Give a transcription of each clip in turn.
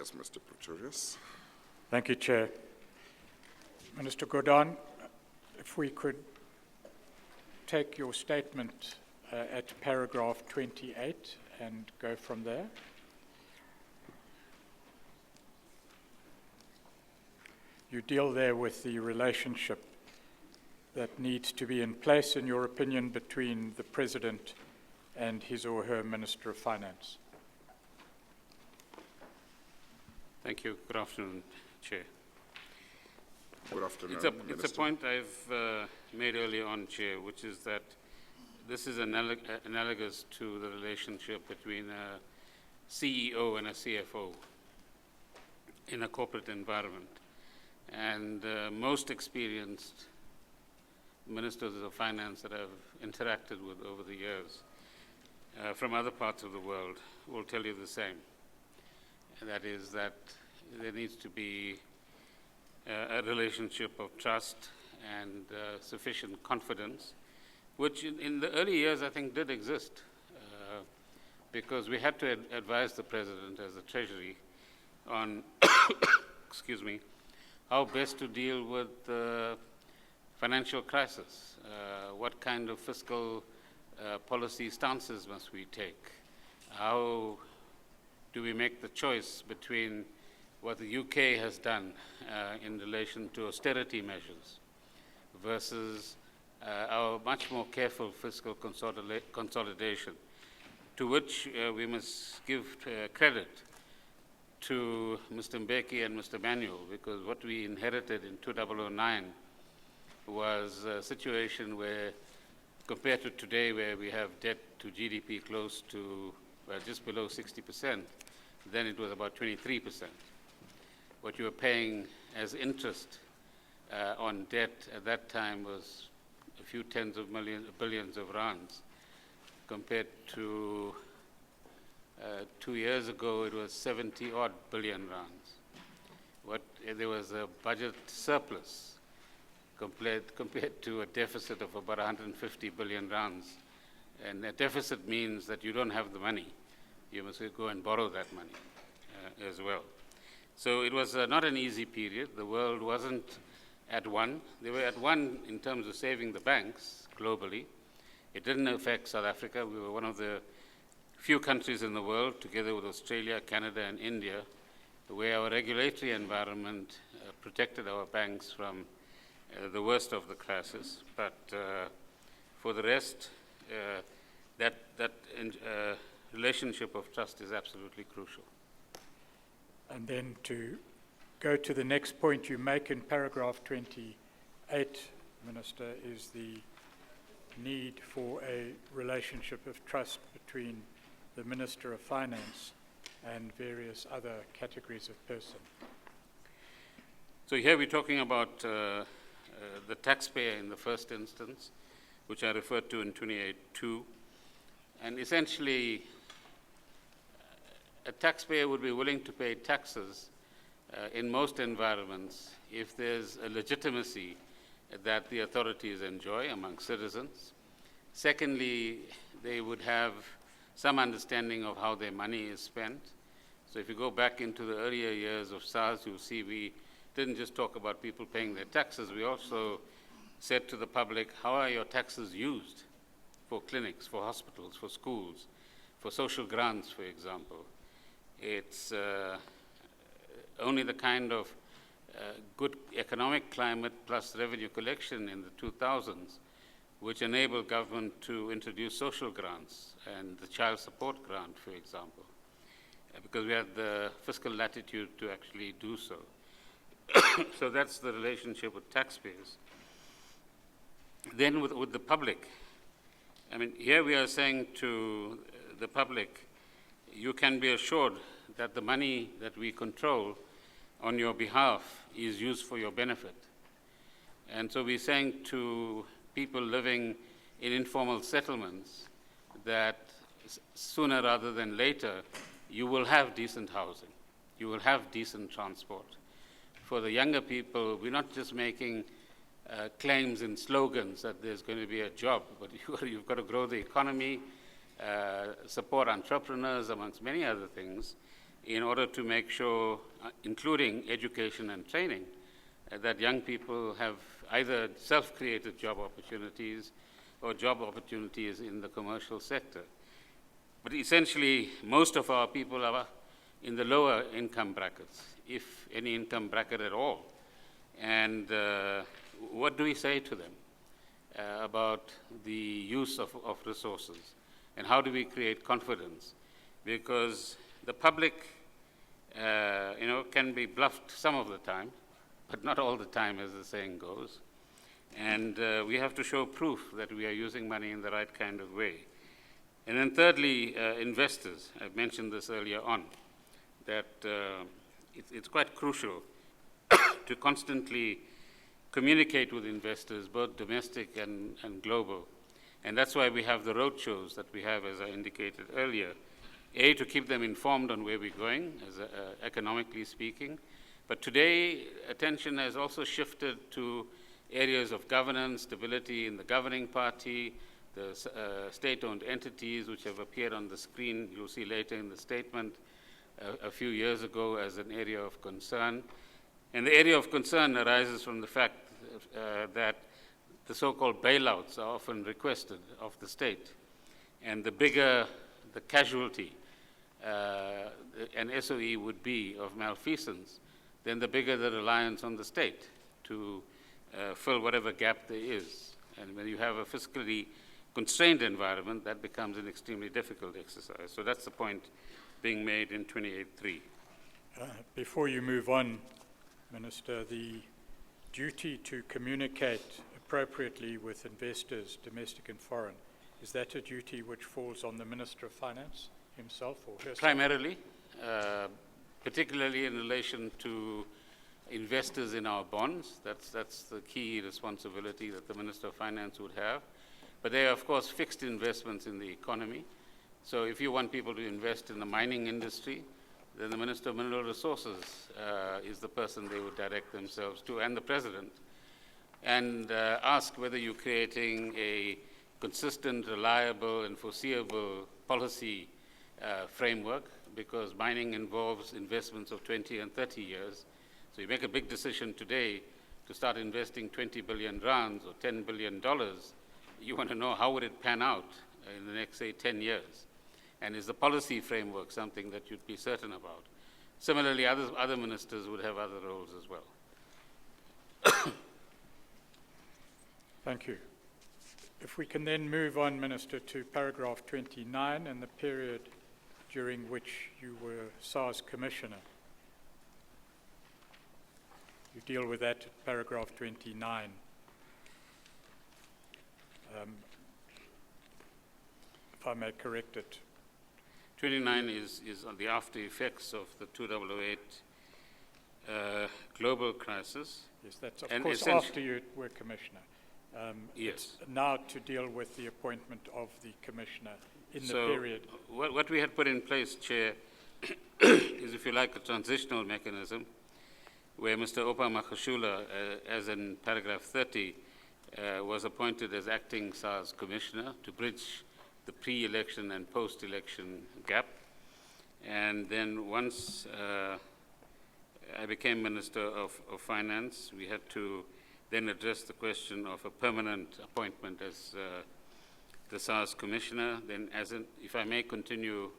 Yes, Mr. Pretorius. Thank you, Chair. Minister Gordhan, if we could take your statement at paragraph 28 and go from there. You deal there with the relationship that needs to be in place, in your opinion, between the President and his or her Minister of Finance. Thank you. Good afternoon, Chair. Good afternoon, It's a point I've made earlier on, Chair, which is that this is analogous to the relationship between a CEO and a CFO in a corporate environment. And most experienced ministers of finance that I've interacted with over the years from other parts of the world will tell you the same. And that is that there needs to be a relationship of trust and sufficient confidence, which in the early years I think did exist, because we had to advise the President as the Treasury on, excuse me, how best to deal with the financial crisis, what kind of fiscal policy stances must we take, how do we make the choice between what the UK has done in relation to austerity measures versus our much more careful fiscal consolidation, to which we must give credit to Mr. Mbeki and Mr. Manuel, because what we inherited in 2009 was a situation where, compared to today, where we have debt to GDP close to, well, just below 60%, then it was about 23%. What you were paying as interest on debt at that time was a few tens of billions of rands, compared to 2 years ago, it was 70-odd billion rands. There was a budget surplus compared to a deficit of about 150 billion rands. And a deficit means that you don't have the money. You must go and borrow that money as well. So it was not an easy period. The world wasn't at one. They were at one in terms of saving the banks globally. It didn't affect South Africa. We were one of the few countries in the world, together with Australia, Canada, and India, where our regulatory environment protected our banks from the worst of the crisis. But for the rest, that relationship of trust is absolutely crucial. And then to go to the next point you make in paragraph 28, Minister, is the need for a relationship of trust between the Minister of Finance and various other categories of person. So here we're talking about the taxpayer in the first instance, which I referred to in 28.2. And essentially, a taxpayer would be willing to pay taxes in most environments if there's a legitimacy that the authorities enjoy among citizens. Secondly, they would have some understanding of how their money is spent. So if you go back into the earlier years of SARS, you'll see we didn't just talk about people paying their taxes, we also said to the public, how are your taxes used for clinics, for hospitals, for schools, for social grants, for example. It's only the kind of good economic climate plus revenue collection in the 2000s which enabled government to introduce social grants and the child support grant, for example, because we had the fiscal latitude to actually do so. So that's the relationship with taxpayers. Then with the public, I mean, here we are saying to the public, you can be assured that the money that we control on your behalf is used for your benefit. And so we're saying to people living in informal settlements that sooner rather than later, you will have decent housing, you will have decent transport. For the younger people, we're not just making claims and slogans that there's going to be a job, but you've got to grow the economy, support entrepreneurs, amongst many other things, in order to make sure, including education and training, that young people have either self-created job opportunities or job opportunities in the commercial sector. But essentially, most of our people are in the lower income brackets, if any income bracket at all. And what do we say to them about the use of resources? And how do we create confidence? Because the public, can be bluffed some of the time, but not all the time, as the saying goes. And we have to show proof that we are using money in the right kind of way. And then thirdly, investors. I've mentioned this earlier on, that it's quite crucial to constantly communicate with investors, both domestic and global. And that's why we have the roadshows that we have, as I indicated earlier. A, to keep them informed on where we're going, economically speaking. But today, attention has also shifted to areas of governance, stability in the governing party, the state-owned entities which have appeared on the screen, you'll see later in the statement, a few years ago as an area of concern. And the area of concern arises from the fact that the so-called bailouts are often requested of the state. And the bigger the casualty an SOE would be of malfeasance, then the bigger the reliance on the state to fill whatever gap there is. And when you have a fiscally constrained environment, that becomes an extremely difficult exercise. So that's the point being made in 28.3. Before you move on, Minister, the duty to communicate appropriately with investors, domestic and foreign, is that a duty which falls on the Minister of Finance himself or herself? Primarily, particularly in relation to investors in our bonds. That's the key responsibility that the Minister of Finance would have. But there are, of course, fixed investments in the economy. So if you want people to invest in the mining industry, then the Minister of Mineral Resources is the person they would direct themselves to, and the President, and ask whether you're creating a consistent, reliable, and foreseeable policy framework, because mining involves investments of 20 and 30 years. So you make a big decision today to start investing 20 billion rands or $10 billion. You want to know how would it pan out in the next, say, 10 years. And is the policy framework something that you'd be certain about? Similarly, other ministers would have other roles as well. Thank you. If we can then move on, Minister, to paragraph 29 and the period during which you were SARS Commissioner. You deal with that at paragraph 29. If I may correct it. 29 is on the after effects of the 2008 global crisis. Yes, that's of And course after you were Commissioner. Yes. It's now to deal with the appointment of the Commissioner in the So period. what we had put in place, Chair, is, if you like, a transitional mechanism where Mr. Opa Makhashula, as in paragraph 30, was appointed as acting SARS Commissioner to bridge the pre-election and post-election gap. And then once I became Minister of Finance, we had to then address the question of a permanent appointment as the SARS Commissioner. Then, if I may continue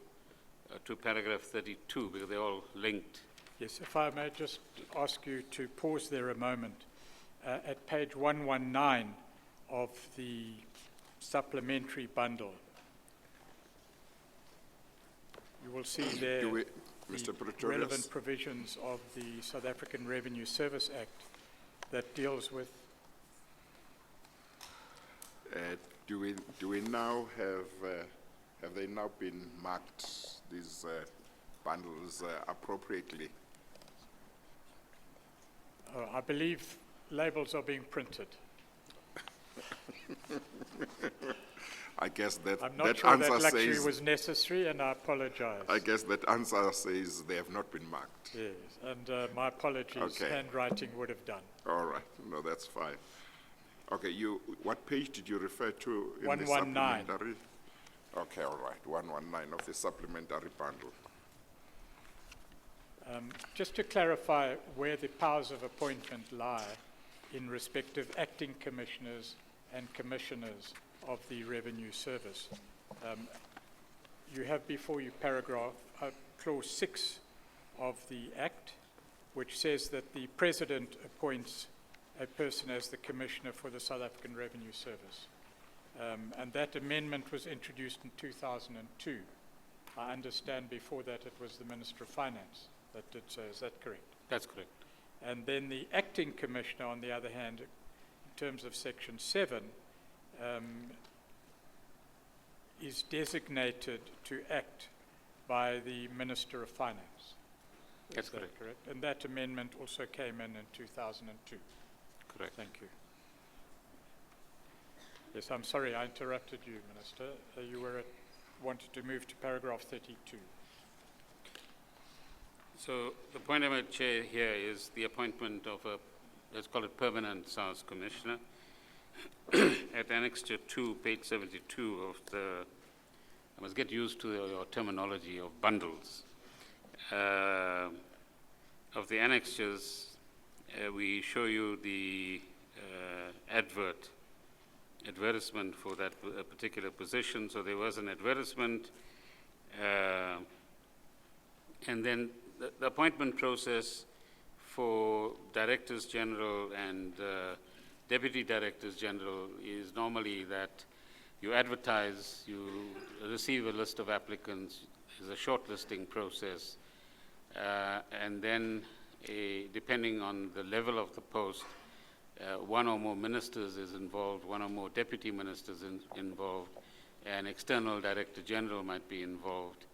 to paragraph 32, because they're all linked. Yes, if I may just ask you to pause there a moment. At page 119 of the supplementary bundle, you will see there Mr. the Petronas, relevant provisions of the South African Revenue Service Act that deals with. do we now have they now been marked, these bundles, appropriately? I believe labels are being printed. I guess that I'm not that sure answer that luxury says. was necessary, and I apologize. I guess that answer says they have not been marked. Yes, and my apologies, Okay. handwriting would have done. All right, no, that's fine. Okay, what page did you refer to in 119. the supplementary? Okay, all right, 119 of the supplementary bundle. Just to clarify where the powers of appointment lie in respect of acting commissioners and commissioners of the Revenue Service. You have before you clause 6 of the Act, which says that the President appoints a person as the Commissioner for the South African Revenue Service. And that amendment was introduced in 2002. I understand before that it was the Minister of Finance that did so. Is that correct? That's correct. And then the acting commissioner, on the other hand, in terms of Section 7, is designated to act by the Minister of Finance. That's Is that correct. correct? And that amendment also came in 2002. Correct. Thank you. Yes, I'm sorry I interrupted you, Minister. You wanted to move to paragraph 32. So the point I made, Chair, here is the appointment of a, let's call it permanent SARS Commissioner. At Annexure 2, page 72 of the, I must get used to your terminology of bundles. Of the annexures, we show you the advertisement for that particular position. So there was an advertisement, and then the appointment process for Directors General and Deputy Directors General is normally that you advertise, you receive a list of applicants, there's a shortlisting process, and then depending on the level of the post, one or more ministers is involved, one or more deputy ministers involved, an external Director General might be involved,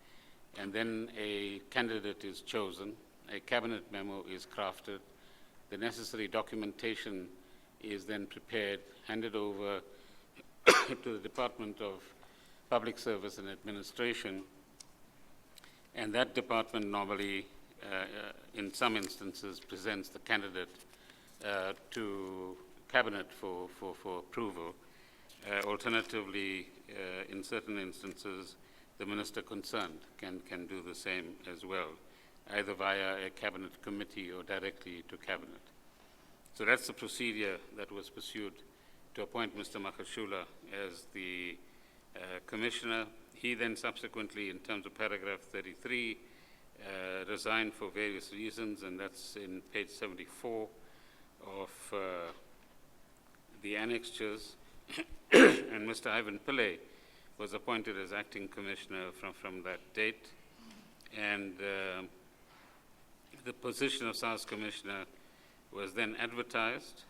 and then a candidate is chosen, a cabinet memo is crafted, the necessary documentation is then prepared, handed over to the Department of Public Service and Administration, and that department normally, in some instances, presents the candidate to Cabinet for approval. Alternatively, in certain instances, the minister concerned can do the same as well, either via a Cabinet committee or directly to Cabinet. So that's the procedure that was pursued to appoint Mr. Makashula as the Commissioner. He then subsequently, in terms of paragraph 33, resigned for various reasons, and that's in page 74 of the annexures. And Mr. Ivan Pillay was appointed as acting commissioner from that date. And the position of SARS Commissioner was then advertised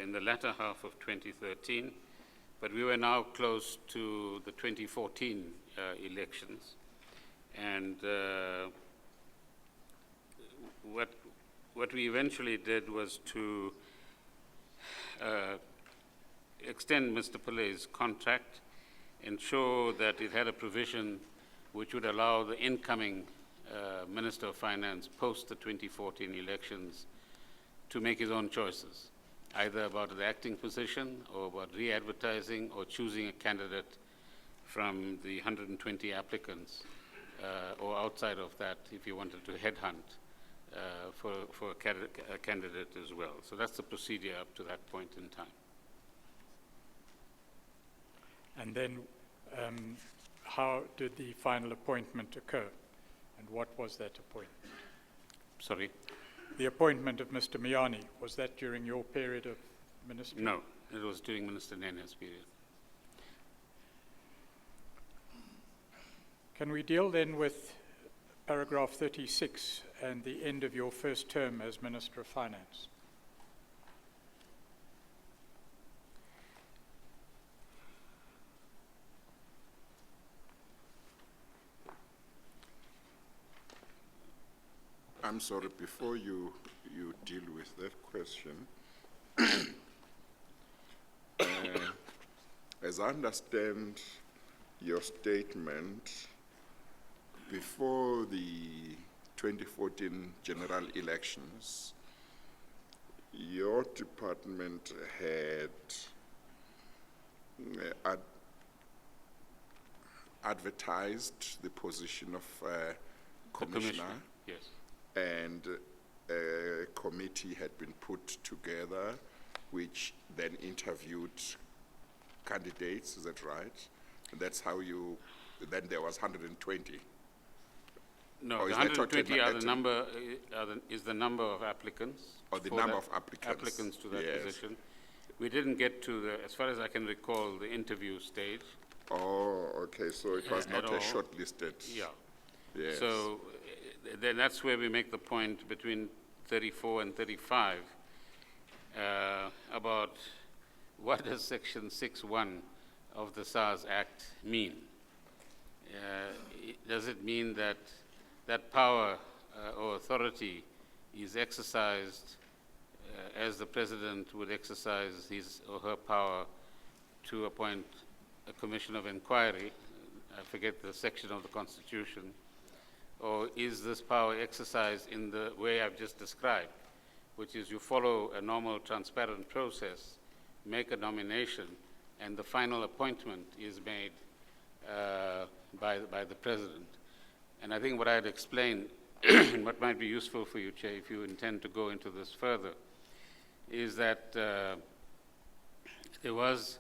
in the latter half of 2013, but we were now close to the 2014 elections. And what we eventually did was to extend Mr. Pillay's contract, ensure that it had a provision which would allow the incoming Minister of Finance post the 2014 elections to make his own choices, either about the acting position or about re-advertising or choosing a candidate from the 120 applicants or outside of that if you wanted to headhunt for a candidate as well. So that's the procedure up to that point in time. And then how did the final appointment occur? And what was that appointment? Sorry? The appointment of Mr. Miani, was that during your period of ministry? No, it was during Minister Nene's period. Can we deal then with paragraph 36 and the end of your first term as Minister of Finance? I'm sorry, before you deal with that question, as I understand your statement, before the 2014 general elections, your department had advertised the position of commissioner. Yes. and a committee had been put together, which then interviewed candidates, is that right? And that's how then there was 120. No, Or the is that 120 are the total- number, is the number of applicants. Or the for number that- of applicants. Applicants to that Yes. position. We didn't get to the, as far as I can recall, the interview stage. Oh, okay, so it was At not all. a shortlisted. Yeah. Yes. So then that's where we make the point between 34 and 35 about what does Section 6.1 of the SARS Act mean? Does it mean that that power or authority is exercised as the President would exercise his or her power to appoint a commission of inquiry? I forget the section of the Constitution. Or is this power exercised in the way I've just described, which is you follow a normal, transparent process, make a nomination, and the final appointment is made by the President? And I think what I had explained, and what might be useful for you, Chair, if you intend to go into this further, is that there was,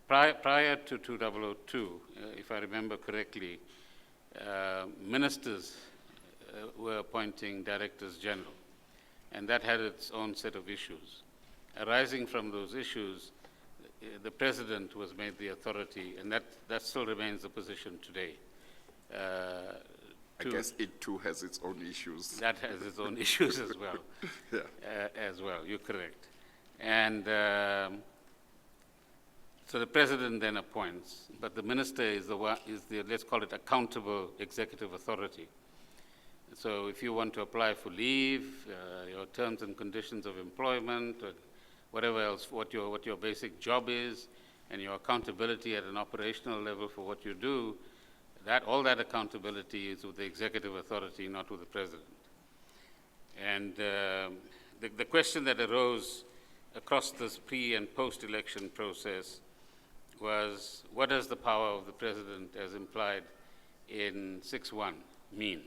prior to 2002, if I remember correctly, ministers were appointing directors general, and that had its own set of issues. Arising from those issues, the President was made the authority, and that still remains the position today. I guess it too has its own issues. That has its own issues as well. Yeah. As well, you're correct. And so the President then appoints, but the Minister is the, let's call it, accountable executive authority. So if you want to apply for leave, your terms and conditions of employment, or whatever else, what your basic job is, and your accountability at an operational level for what you do, all that accountability is with the executive authority, not with the President. And the question that arose across this pre- and post-election process was, what does the power of the President, as implied in 6.1, mean?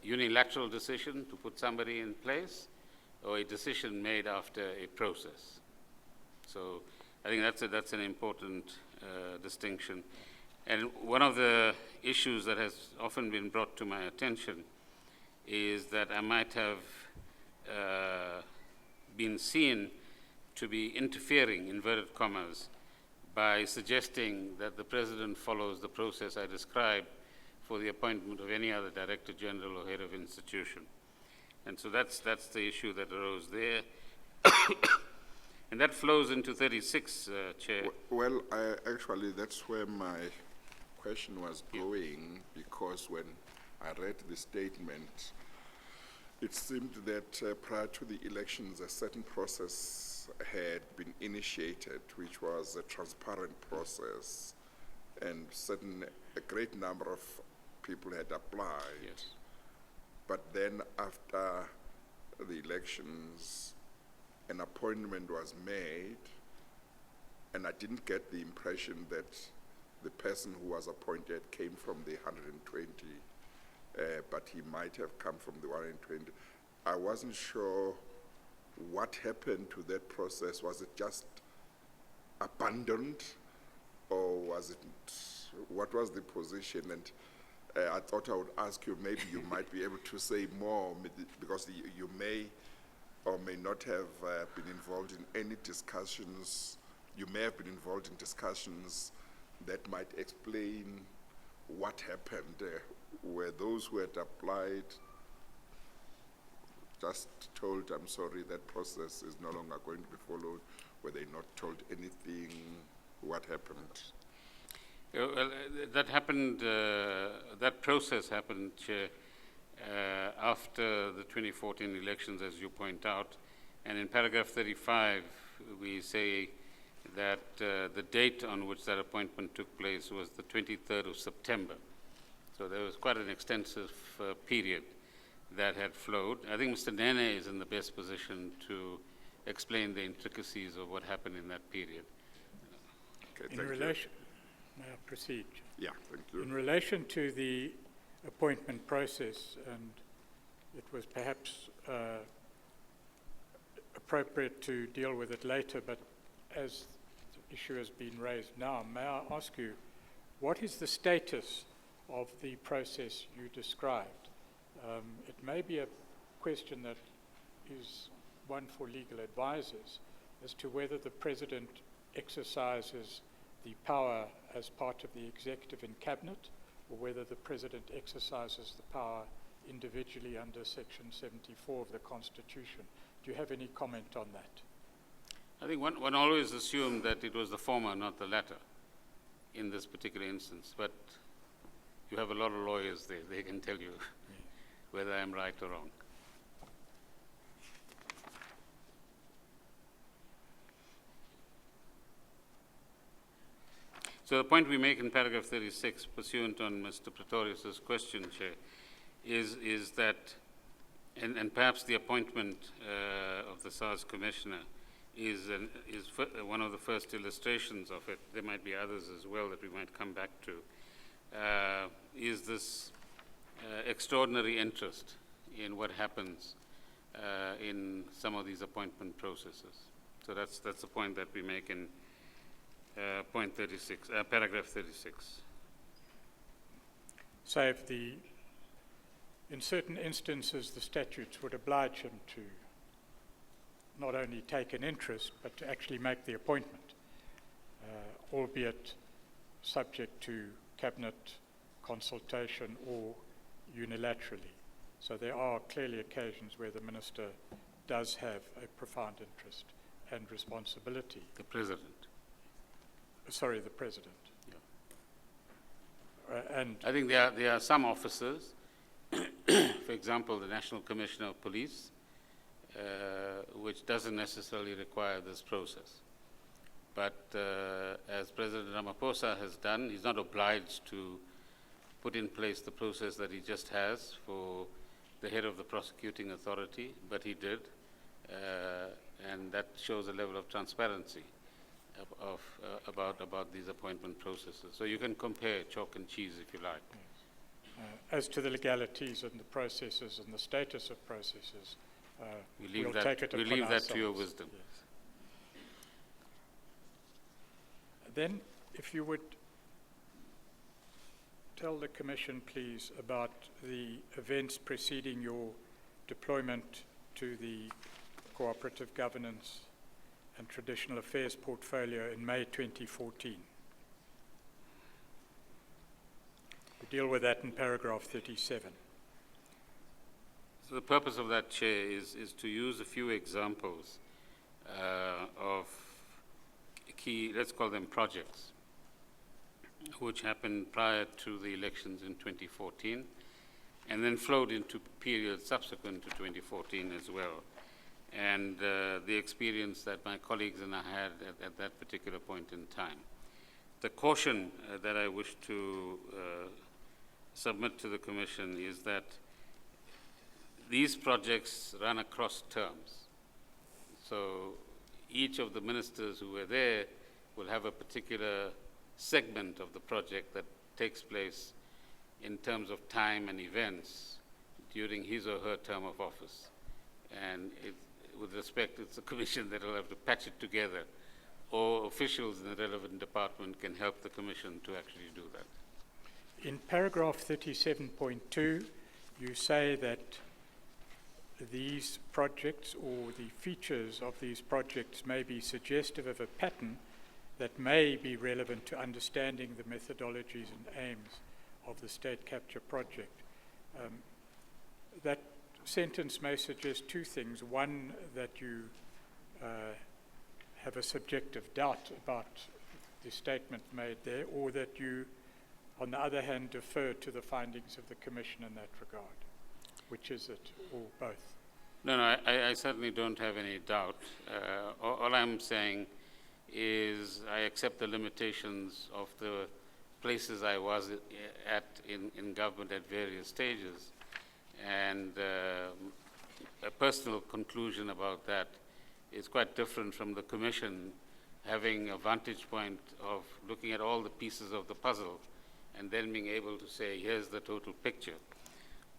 Unilateral decision to put somebody in place, or a decision made after a process? So I think that's an important distinction. And one of the issues that has often been brought to my attention is that I might have been seen to be interfering, inverted commas, by suggesting that the President follows the process I described for the appointment of any other Director General or head of institution. And so that's the issue that arose there. And that flows into 36, Chair. Well, actually, that's where my question was going, because when I read the statement, it seemed that prior to the elections, a certain process had been initiated, which was a transparent process, and a great number of people had applied. Yes. But then after the elections, an appointment was made, and I didn't get the impression that the person who was appointed came from the 120, but he might have come from the 120. I wasn't sure what happened to that process. Was it just abandoned, or was it, what was the position? And I thought I would ask you, maybe you might be able to say more, because you may or may not have been involved in any discussions. You may have been involved in discussions that might explain what happened. Were those who had applied just told, I'm sorry, that process is no longer going to be followed? Were they not told anything? What happened? Well, that happened, that process happened, Chair, after the 2014 elections, as you point out. And in paragraph 35, we say that the date on which that appointment took place was the 23rd of September. So there was quite an extensive period that had flowed. I think Mr. Nene is in the best position to explain the intricacies of what happened in that period. Okay, In thank relation, may I proceed? you. Yeah, thank you. In relation to the appointment process, and it was perhaps appropriate to deal with it later, but as the issue has been raised now, may I ask you, what is the status of the process you described? It may be a question that is one for legal advisors as to whether the President exercises the power as part of the executive and cabinet, or whether the President exercises the power individually under Section 74 of the Constitution. Do you have any comment on that? I think one always assumed that it was the former, not the latter, in this particular instance. But you have a lot of lawyers there. They can tell you whether I'm right or wrong. So the point we make in paragraph 36, pursuant on Mr. Pretorius's question, Chair, is that, and perhaps the appointment of the SARS Commissioner is one of the first illustrations of it. There might be others as well that we might come back to, is this extraordinary interest in what happens in some of these appointment processes. So that's the point that we make in point 36, paragraph 36. So if in certain instances the statutes would oblige him to not only take an interest, but to actually make the appointment, albeit subject to cabinet consultation or unilaterally. So there are clearly occasions where the Minister does have a profound interest and responsibility. The President. Sorry, the President. Yeah. And I think there are some officers, for example, the National Commissioner of Police, which doesn't necessarily require this process. But as President Ramaphosa has done, he's not obliged to put in place the process that he just has for the head of the prosecuting authority, but he did, and that shows a level of transparency about these appointment processes. So you can compare chalk and cheese if you like. as to the legalities and the processes and the status of processes, We leave we'll that, take it we upon leave that to your ourselves. wisdom. Yes. Then, if you would tell the Commission, please, about the events preceding your deployment to the Cooperative Governance and Traditional Affairs portfolio in May 2014. We deal with that in paragraph 37. So the purpose of that, Chair, is to use a few examples of key, let's call them projects, which happened prior to the elections in 2014, and then flowed into periods subsequent to 2014 as well. And the experience that my colleagues and I had at that particular point in time. The caution that I wish to submit to the Commission is that these projects run across terms. So each of the ministers who were there will have a particular segment of the project that takes place in terms of time and events during his or her term of office. And with respect, it's the Commission that will have to patch it together, or officials in the relevant department can help the Commission to actually do that. In paragraph 37.2, you say that these projects or the features of these projects may be suggestive of a pattern that may be relevant to understanding the methodologies and aims of the state capture project. That sentence may suggest two things. One, that you have a subjective doubt about the statement made there, or that you, on the other hand, defer to the findings of the Commission in that regard. Which is it, or both? No, I certainly don't have any doubt. All I'm saying is I accept the limitations of the places I was at in government at various stages. And a personal conclusion about that is quite different from the Commission having a vantage point of looking at all the pieces of the puzzle and then being able to say, here's the total picture.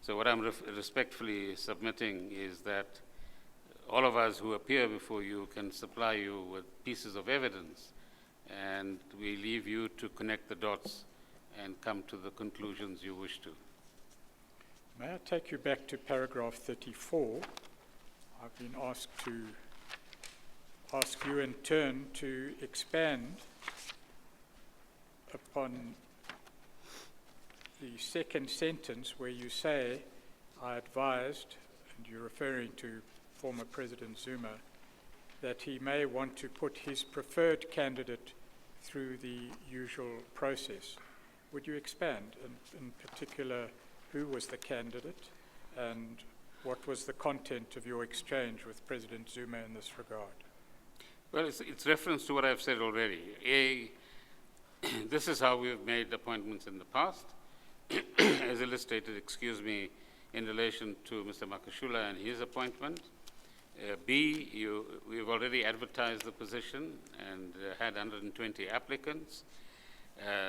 So what I'm respectfully submitting is that all of us who appear before you can supply you with pieces of evidence, and we leave you to connect the dots and come to the conclusions you wish to. May I take you back to paragraph 34? I've been asked to ask you in turn to expand upon the second sentence where you say, I advised, and you're referring to former President Zuma, that he may want to put his preferred candidate through the usual process. Would you expand, in particular, who was the candidate and what was the content of your exchange with President Zuma in this regard? Well, it's reference to what I've said already. This is how we've made appointments in the past, as illustrated, in relation to Mr. Makashula and his appointment. B, we've already advertised the position and had 120 applicants.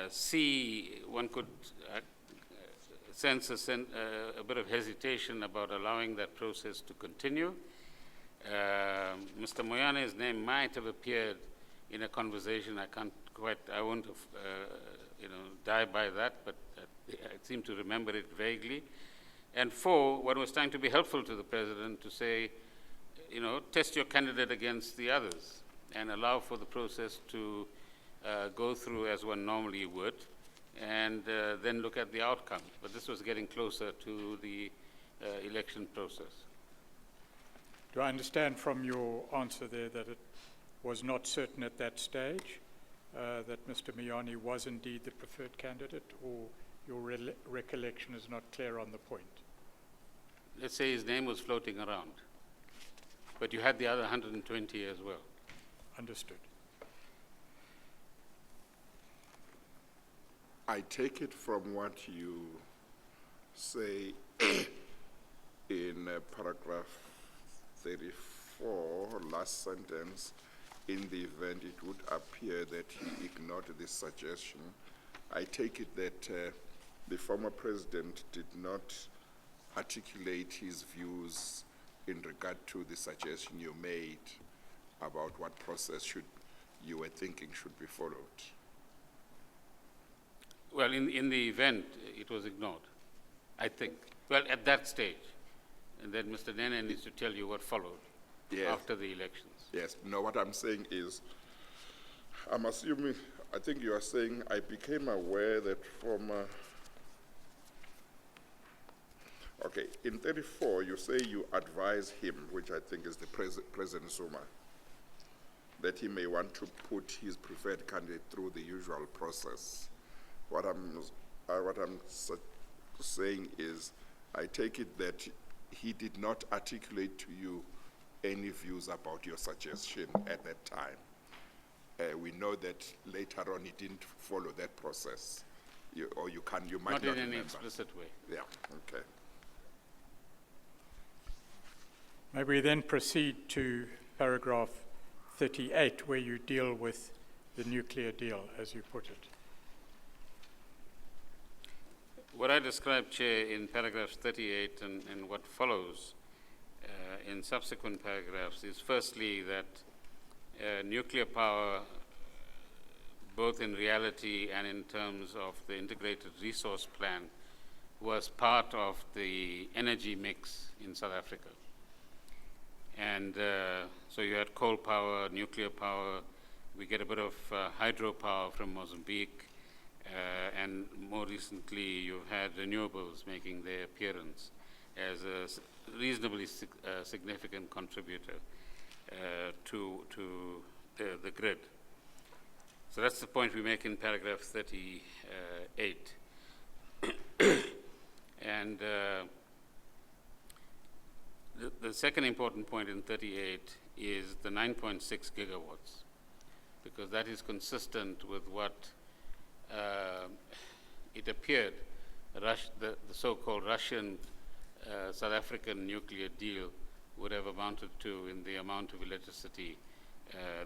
C, one could sense a bit of hesitation about allowing that process to continue. Mr. Moyane's name might have appeared in a conversation. I won't die by that, but I seem to remember it vaguely. And 4, one was trying to be helpful to the President to say, test your candidate against the others and allow for the process to go through as one normally would, and then look at the outcome. But this was getting closer to the election process. Do I understand from your answer there that it was not certain at that stage that Mr. Moyane was indeed the preferred candidate, or your recollection is not clear on the point? Let's say his name was floating around, but you had the other 120 as well. Understood. I take it from what you say in paragraph 34, last sentence, in the event it would appear that he ignored this suggestion. I take it that the former president did not articulate his views in regard to the suggestion you made about what process you were thinking should be followed. Well, in the event, it was ignored, I think. Well, at that stage. And then Mr. Nene needs to tell you what followed after the elections. Yes. No, what I'm saying is, I'm assuming, I think you are saying, I became aware that from, okay, in 34, you say you advise him, which I think is the President Zuma, that he may want to put his preferred candidate through the usual process. What I'm saying is, I take it that he did not articulate to you any views about your suggestion at that time. We know that later on he didn't follow that process. You might not in any remember. Explicit way. Yeah, okay. May we then proceed to paragraph 38, where you deal with the nuclear deal, as you put it. What I described, Chair, in paragraphs 38 and what follows in subsequent paragraphs is firstly that nuclear power, both in reality and in terms of the integrated resource plan, was part of the energy mix in South Africa. And so you had coal power, nuclear power, we get a bit of hydropower from Mozambique, and more recently you've had renewables making their appearance as a reasonably significant contributor to the grid. So that's the point we make in paragraph 38. And the second important point in 38 is the 9.6 gigawatts, because that is consistent with what it appeared the so-called Russian South African nuclear deal would have amounted to in the amount of electricity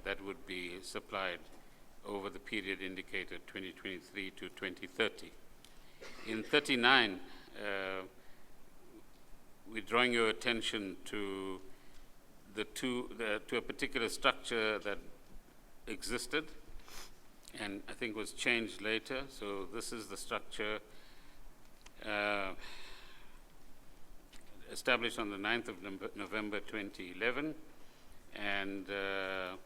that would be supplied over the period indicated, 2023 to 2030. In 39, we're drawing your attention to to a particular structure that existed and I think was changed later. So this is the structure established on the 9th of November 2011, and it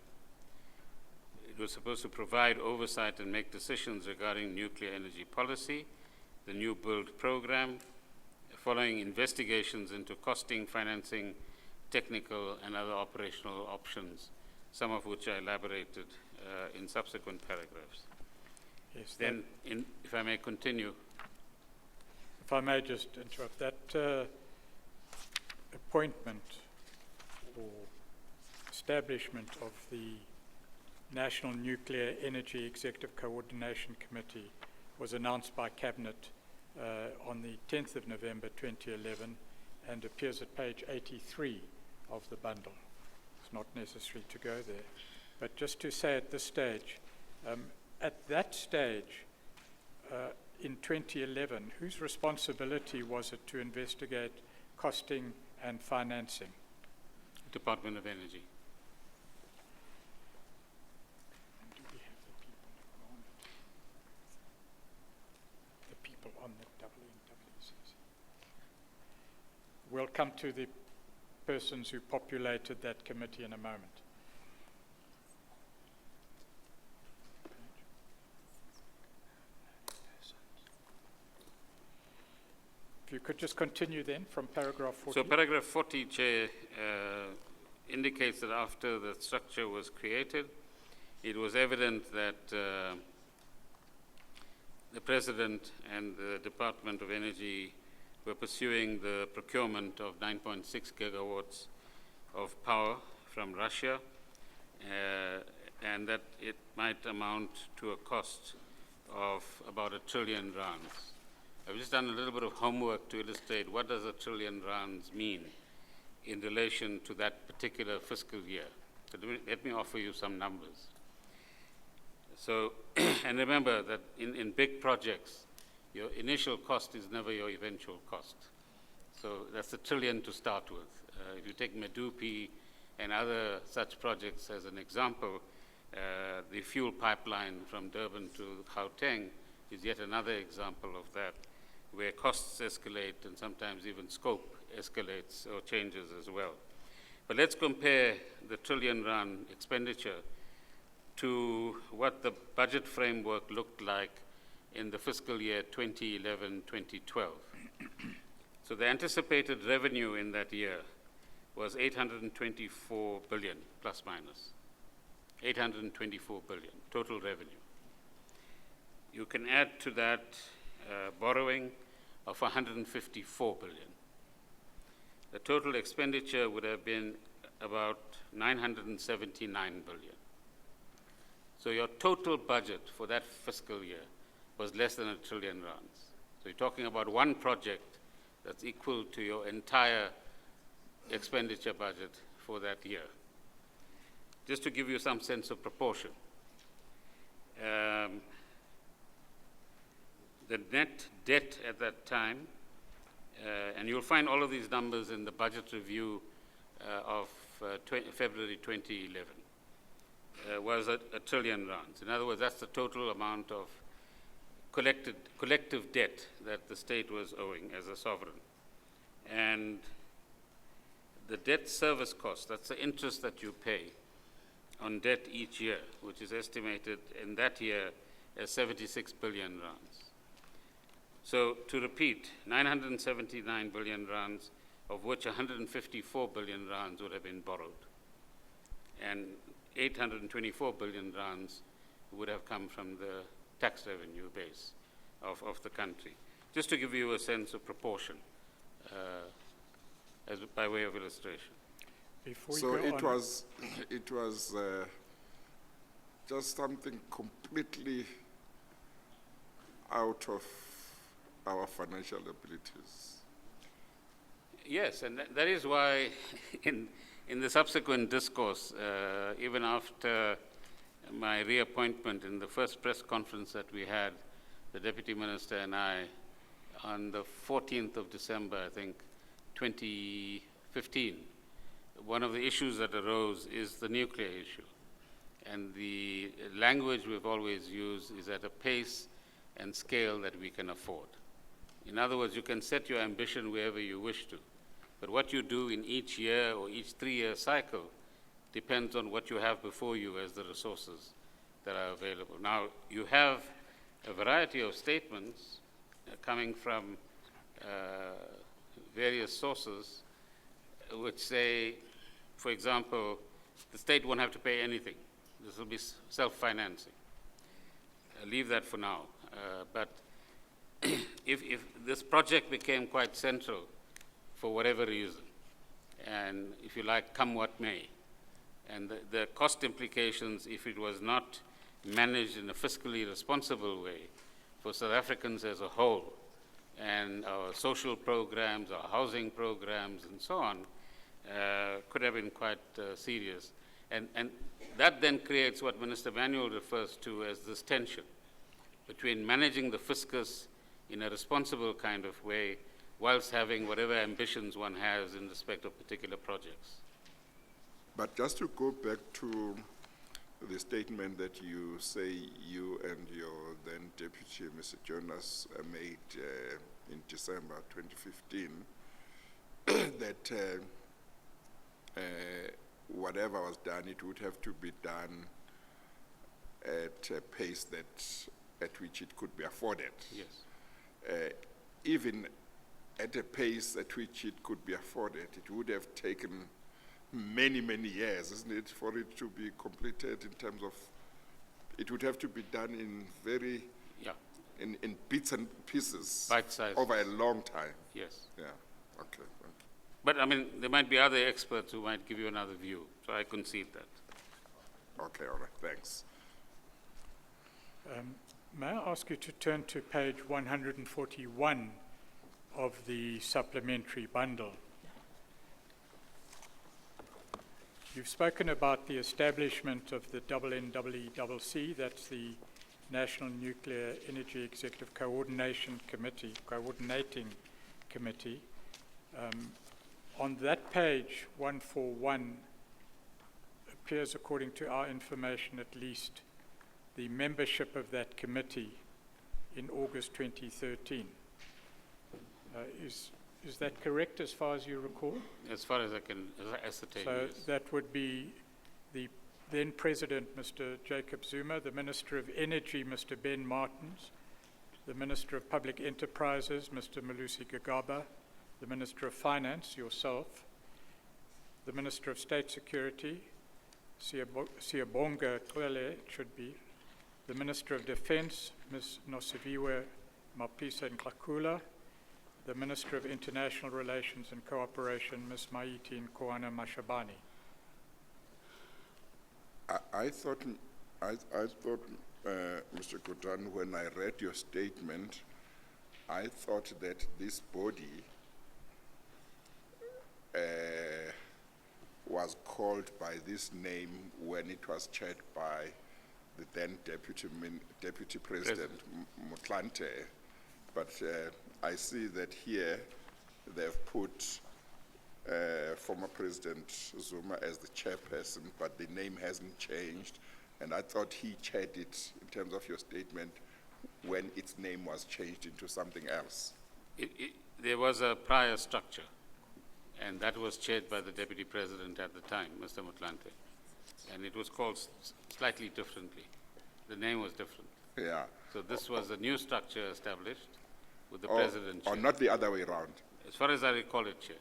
was supposed to provide oversight and make decisions regarding nuclear energy policy, the new build program, following investigations into costing, financing, technical and other operational options, some of which I elaborated in subsequent paragraphs. Yes, Then, if I may continue. if I may just interrupt, that appointment or establishment of the National Nuclear Energy Executive Coordination Committee was announced by Cabinet on the 10th of November 2011 and appears at page 83 of the bundle. It's not necessary to go there. But just to say at this stage, at that stage in 2011, whose responsibility was it to investigate costing and financing? Department of Energy. And do we have the people on the WNWCC? We'll come to the persons who populated that committee in a moment. If you could just continue then from paragraph 40. So paragraph 40, Chair, indicates that after the structure was created, it was evident that the President and the Department of Energy were pursuing the procurement of 9.6 gigawatts of power from Russia, and that it might amount to a cost of about R1 trillion. I've just done a little bit of homework to illustrate what does R1 trillion mean in relation to that particular fiscal year. So let me offer you some numbers. So, and remember that in big projects, your initial cost is never your eventual cost. So that's $1 trillion to start with. If you take Medupi and other such projects as an example, the fuel pipeline from Durban to Gauteng is yet another example of that, where costs escalate and sometimes even scope escalates or changes as well. But let's compare the R1 trillion expenditure to what the budget framework looked like in the fiscal year 2011-2012. So the anticipated revenue in that year was 824 billion, plus minus. 824 billion, total revenue. You can add to that borrowing of 154 billion. The total expenditure would have been about 979 billion. So your total budget for that fiscal year was less than R1 trillion. So you're talking about one project that's equal to your entire expenditure budget for that year. Just to give you some sense of proportion. The net debt at that time, and you'll find all of these numbers in the budget review of February 2011, was R1 trillion. In other words, that's the total amount of collective debt that the state was owing as a sovereign. And the debt service cost, that's the interest that you pay on debt each year, which is estimated in that year as 76 billion rands. So to repeat, 979 billion rands, of which 154 billion rands would have been borrowed, and 824 billion rands would have come from the tax revenue base of the country. Just to give you a sense of proportion, by way of illustration. Before So you go it was just something completely out of our financial abilities. Yes, and that is why in the subsequent discourse, even after my reappointment in the first press conference that we had, the Deputy Minister and I, on the 14th of December, I think, 2015, one of the issues that arose is the nuclear issue. And the language we've always used is at a pace and scale that we can afford. In other words, you can set your ambition wherever you wish to, but what you do in each year or each 3-year cycle depends on what you have before you as the resources that are available. Now, you have a variety of statements coming from various sources which say, for example, the state won't have to pay anything. This will be self-financing. Leave that for now. But if this project became quite central for whatever reason, and if you like, come what may, and the cost implications if it was not managed in a fiscally responsible way for South Africans as a whole, and our social programs, our housing programs, and so on, could have been quite serious. And that then creates what Minister Manuel refers to as this tension between managing the fiscus in a responsible kind of way whilst having whatever ambitions one has in respect of particular projects. But just to go back to the statement that you say you and your then Deputy, Mr. Jonas, made in December 2015, that whatever was done, it would have to be done at a pace at which it could be afforded. Yes. Even at a pace at which it could be afforded, it would have taken many, many years, isn't it, for it to be completed in terms of, it would have to be done in very, in bits and pieces. Bite-sized. Over a long time. Yes. Yeah, okay. Thank you. But I mean, there might be other experts who might give you another view, so I concede that. Okay, all right, thanks. May I ask you to turn to page 141 of the supplementary bundle? You've spoken about the establishment of the NNEECC, that's the National Nuclear Energy Executive Coordinating Committee. On that page, 141, appears, according to our information at least, the membership of that committee in August 2013. Is that correct as far as you recall? As far as I can ascertain, So yes. that would be the then President, Mr. Jacob Zuma, the Minister of Energy, Mr. Ben Martins, the Minister of Public Enterprises, Mr. Malusi Gagaba, the Minister of Finance, yourself, the Minister of State Security, Siyabonga Cwele, it should be, the Minister of Defense, Ms. Nosiviwe Mapisa Nklakula, the Minister of International Relations and Cooperation, Ms. Maiti Nkoana Mashabane. I thought, Mr. Gordhan, when I read your statement, I thought that this body was called by this name when it was chaired by the then Deputy President Motlanthe. But I see that here they've put former President Zuma as the chairperson, but the name hasn't changed. And I thought he chaired it, in terms of your statement, when its name was changed into something else. There was a prior structure, and that was chaired by the Deputy President at the time, Mr. Motlanthe. And it was called slightly differently. The name was different. Yeah. So this was a new structure established with the President chair. Or not the other way around. As far as I recall it, Chair.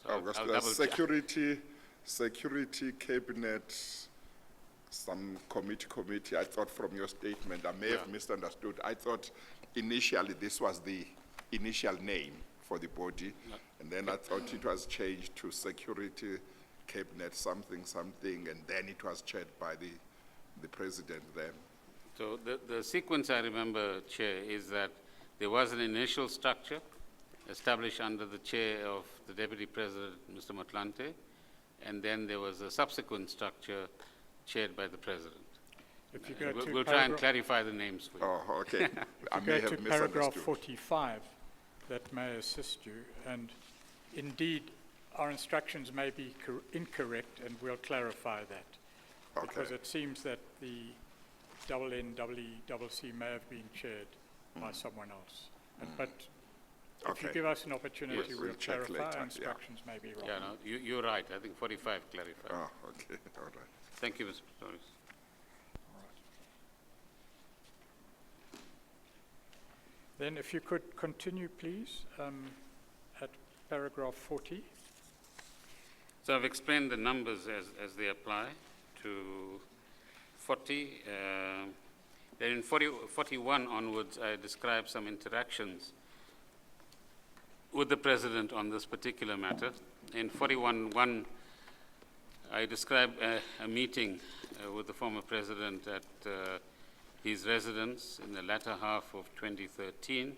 So I'll double check. Security Cabinet, some committee, I thought from your statement, I may have misunderstood. I thought initially this was the initial name for the body, and then I thought it was changed to Security Cabinet something, and then it was chaired by the President then. So the sequence I remember, Chair, is that there was an initial structure established under the chair of the Deputy President, Mr. Motlanthe, and then there was a subsequent structure chaired by the President. If you go to we'll try and clarify the names for you. Oh, okay. I if may you go have to paragraph misunderstood. 45, that may assist you. And indeed, our instructions may be incorrect, and we'll clarify that. Because Okay. it seems that the NNCCC may have been chaired by someone else. But if you Okay. give us an opportunity, We'll we'll check clarify. later, Our yeah. instructions may be wrong. Yeah, no, you're right. I think 45 clarified. Oh, okay, all right. Thank you, Mr. Petronas. Then if you could continue, please, at paragraph 40. So I've explained the numbers as they apply to 40. Then in 41 onwards, I describe some interactions with the President on this particular matter. In 41.1, I describe a meeting with the former President at his residence in the latter half of 2013.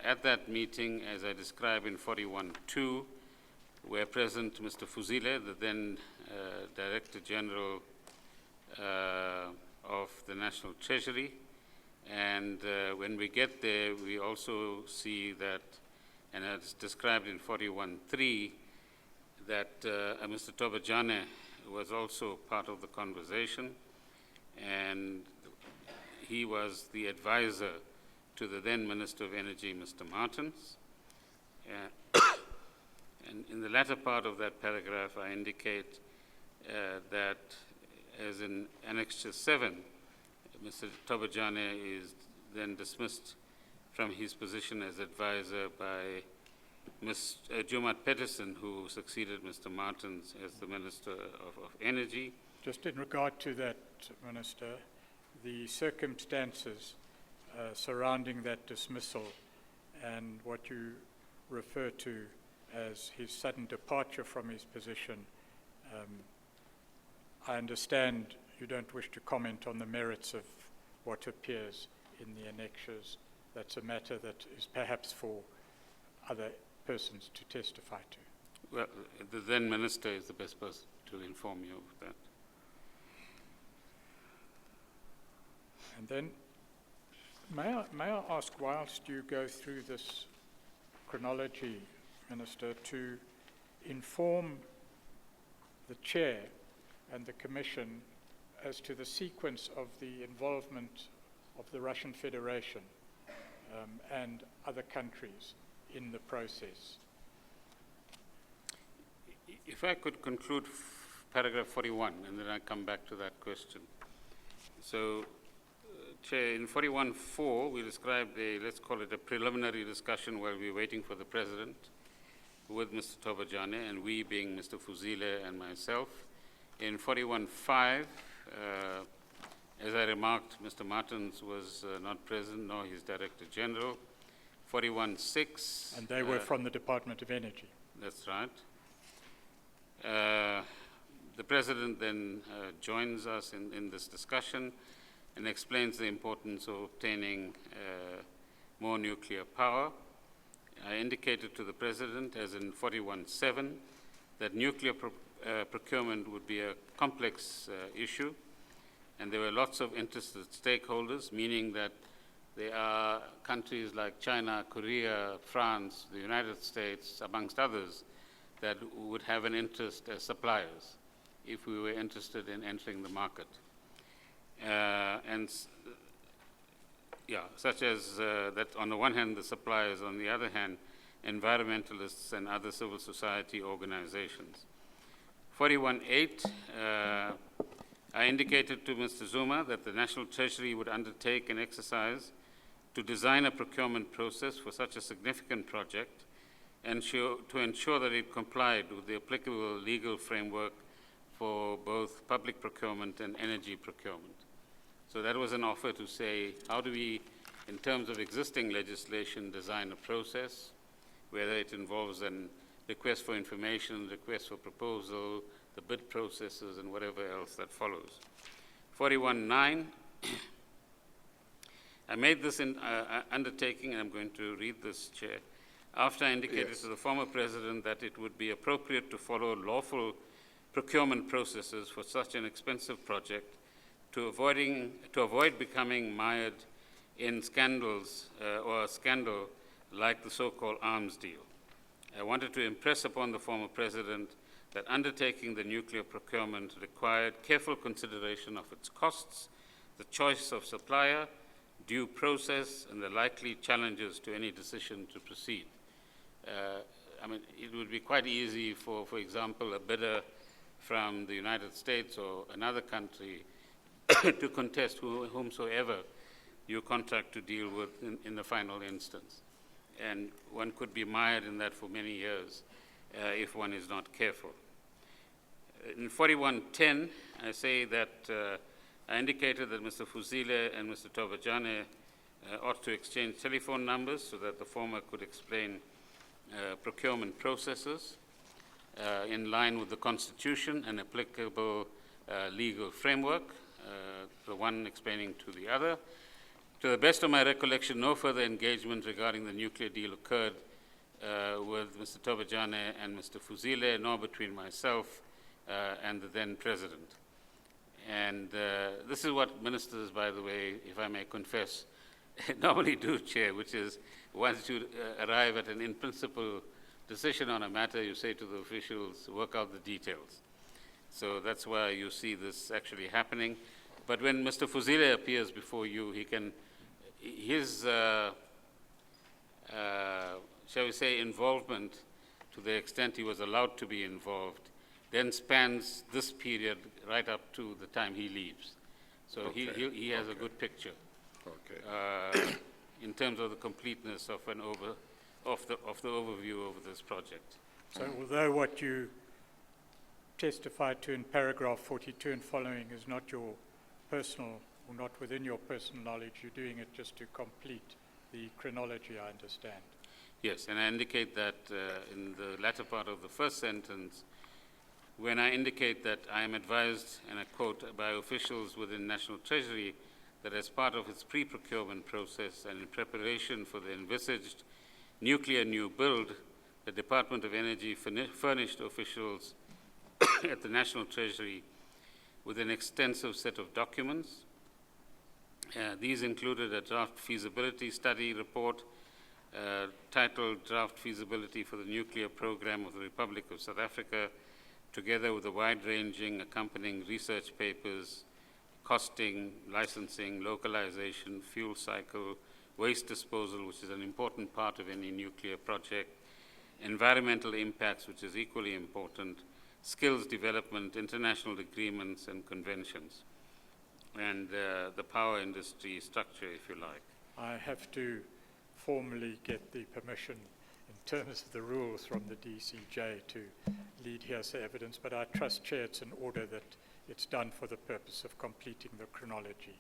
At that meeting, as I describe in 41.2, were present Mr. Fuzile, the then Director General of the National Treasury. And when we get there, we also see that, and it's described in 41.3, that Mr. Tobajane was also part of the conversation, and he was the advisor to the then Minister of Energy, Mr. Martins. And in the latter part of that paragraph, I indicate that, as in Annexure 7, Mr. Tobajane is then dismissed from his position as advisor by Ms. Jumat Peterson, who succeeded Mr. Martins as the Minister of Energy. Just in regard to that, Minister, the circumstances surrounding that dismissal and what you refer to as his sudden departure from his position, I understand you don't wish to comment on the merits of what appears in the annexures. That's a matter that is perhaps for other persons to testify to. Well, the then Minister is the best person to inform you of that. And then, may I ask, whilst you go through this chronology, Minister, to inform the Chair and the Commission as to the sequence of the involvement of the Russian Federation and other countries in the process. If I could conclude paragraph 41, and then I come back to that question. So, Chair, in 41.4, we described let's call it a preliminary discussion while we're waiting for the President with Mr. Tobajane, and we being Mr. Fuzile and myself. In 41.5, as I remarked, Mr. Martins was not present, nor his Director General. 41.6. And they were from the Department of Energy. That's right. The President then joins us in this discussion and explains the importance of obtaining more nuclear power. I indicated to the President, as in 41.7, that nuclear procurement would be a complex issue, and there were lots of interested stakeholders, meaning that there are countries like China, Korea, France, the United States, amongst others, that would have an interest as suppliers if we were interested in entering the market. Such as that on the one hand, the suppliers, on the other hand, environmentalists and other civil society organizations. 41.8, I indicated to Mr. Zuma that the National Treasury would undertake an exercise to design a procurement process for such a significant project and to ensure that it complied with the applicable legal framework for both public procurement and energy procurement. So that was an offer to say, how do we, in terms of existing legislation, design a process, whether it involves a request for information, request for proposal, the bid processes, and whatever else that follows. 41.9, I made this undertaking, and I'm going to read this, Chair, after I indicated to the former President that it would be appropriate to follow lawful procurement processes for such an expensive project to avoid becoming mired in scandals or a scandal like the so-called arms deal. I wanted to impress upon the former President that undertaking the nuclear procurement required careful consideration of its costs, the choice of supplier, due process, and the likely challenges to any decision to proceed. I mean, it would be quite easy for example, a bidder from the United States or another country to contest whomsoever you contract to deal with in the final instance. And one could be mired in that for many years if one is not careful. In 4110, I say that I indicated that Mr. Fuzile and Mr. Tobajane ought to exchange telephone numbers so that the former could explain procurement processes in line with the Constitution and applicable legal framework, the one explaining to the other. To the best of my recollection, no further engagement regarding the nuclear deal occurred with Mr. Tobajane and Mr. Fuzile, nor between myself and the then President. And this is what ministers, by the way, if I may confess, normally do, Chair, which is once you arrive at an in-principle decision on a matter, you say to the officials, work out the details. So that's why you see this actually happening. But when Mr. Fuzile appears before you, his shall we say, involvement, to the extent he was allowed to be involved, then spans this period right up to the time he leaves. So Okay. he has a good picture Okay. in terms of the completeness of the overview over this project. So although what you testified to in paragraph 42 and following is not your personal, or not within your personal knowledge, you're doing it just to complete the chronology, I understand. Yes, and I indicate that in the latter part of the first sentence, when I indicate that I am advised, and I quote, by officials within National Treasury that as part of its pre-procurement process and in preparation for the envisaged nuclear new build, the Department of Energy furnished officials at the National Treasury with an extensive set of documents. These included a draft feasibility study report titled Draft Feasibility for the Nuclear Program of the Republic of South Africa, together with the wide-ranging accompanying research papers, costing, licensing, localization, fuel cycle, waste disposal, which is an important part of any nuclear project, environmental impacts, which is equally important, skills development, international agreements and conventions, and the power industry structure, if you like. I have to formally get the permission in terms of the rules from the DCJ to lead hearsay evidence, but I trust, Chair, it's an order that it's done for the purpose of completing the chronology.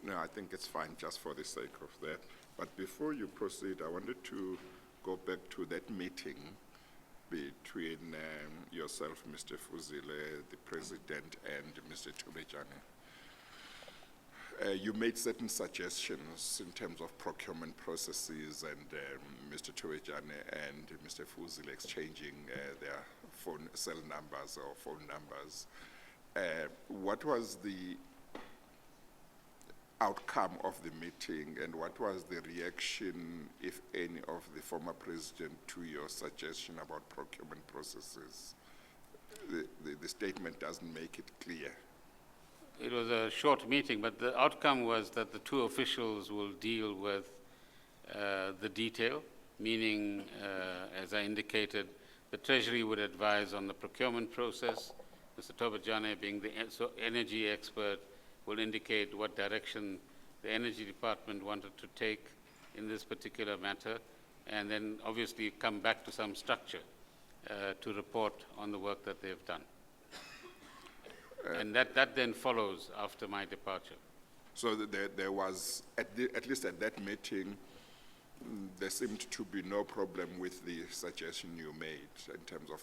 No, I think it's fine just for the sake of that. But before you proceed, I wanted to go back to that meeting between yourself, Mr. Fuzile, the President, and Mr. Tobajane. You made certain suggestions in terms of procurement processes, and Mr. Tobajane and Mr. Fuzile exchanging their cell numbers or phone numbers. What was the outcome of the meeting, and what was the reaction, if any, of the former president to your suggestion about procurement processes? The statement doesn't make it clear. It was a short meeting, but the outcome was that the two officials will deal with the detail, meaning, as I indicated, the Treasury would advise on the procurement process. Mr. Tobajane, being the energy expert, will indicate what direction the Energy Department wanted to take in this particular matter, and then obviously come back to some structure to report on the work that they've done. And that then follows after my departure. So there was, at least at that meeting, there seemed to be no problem with the suggestion you made in terms of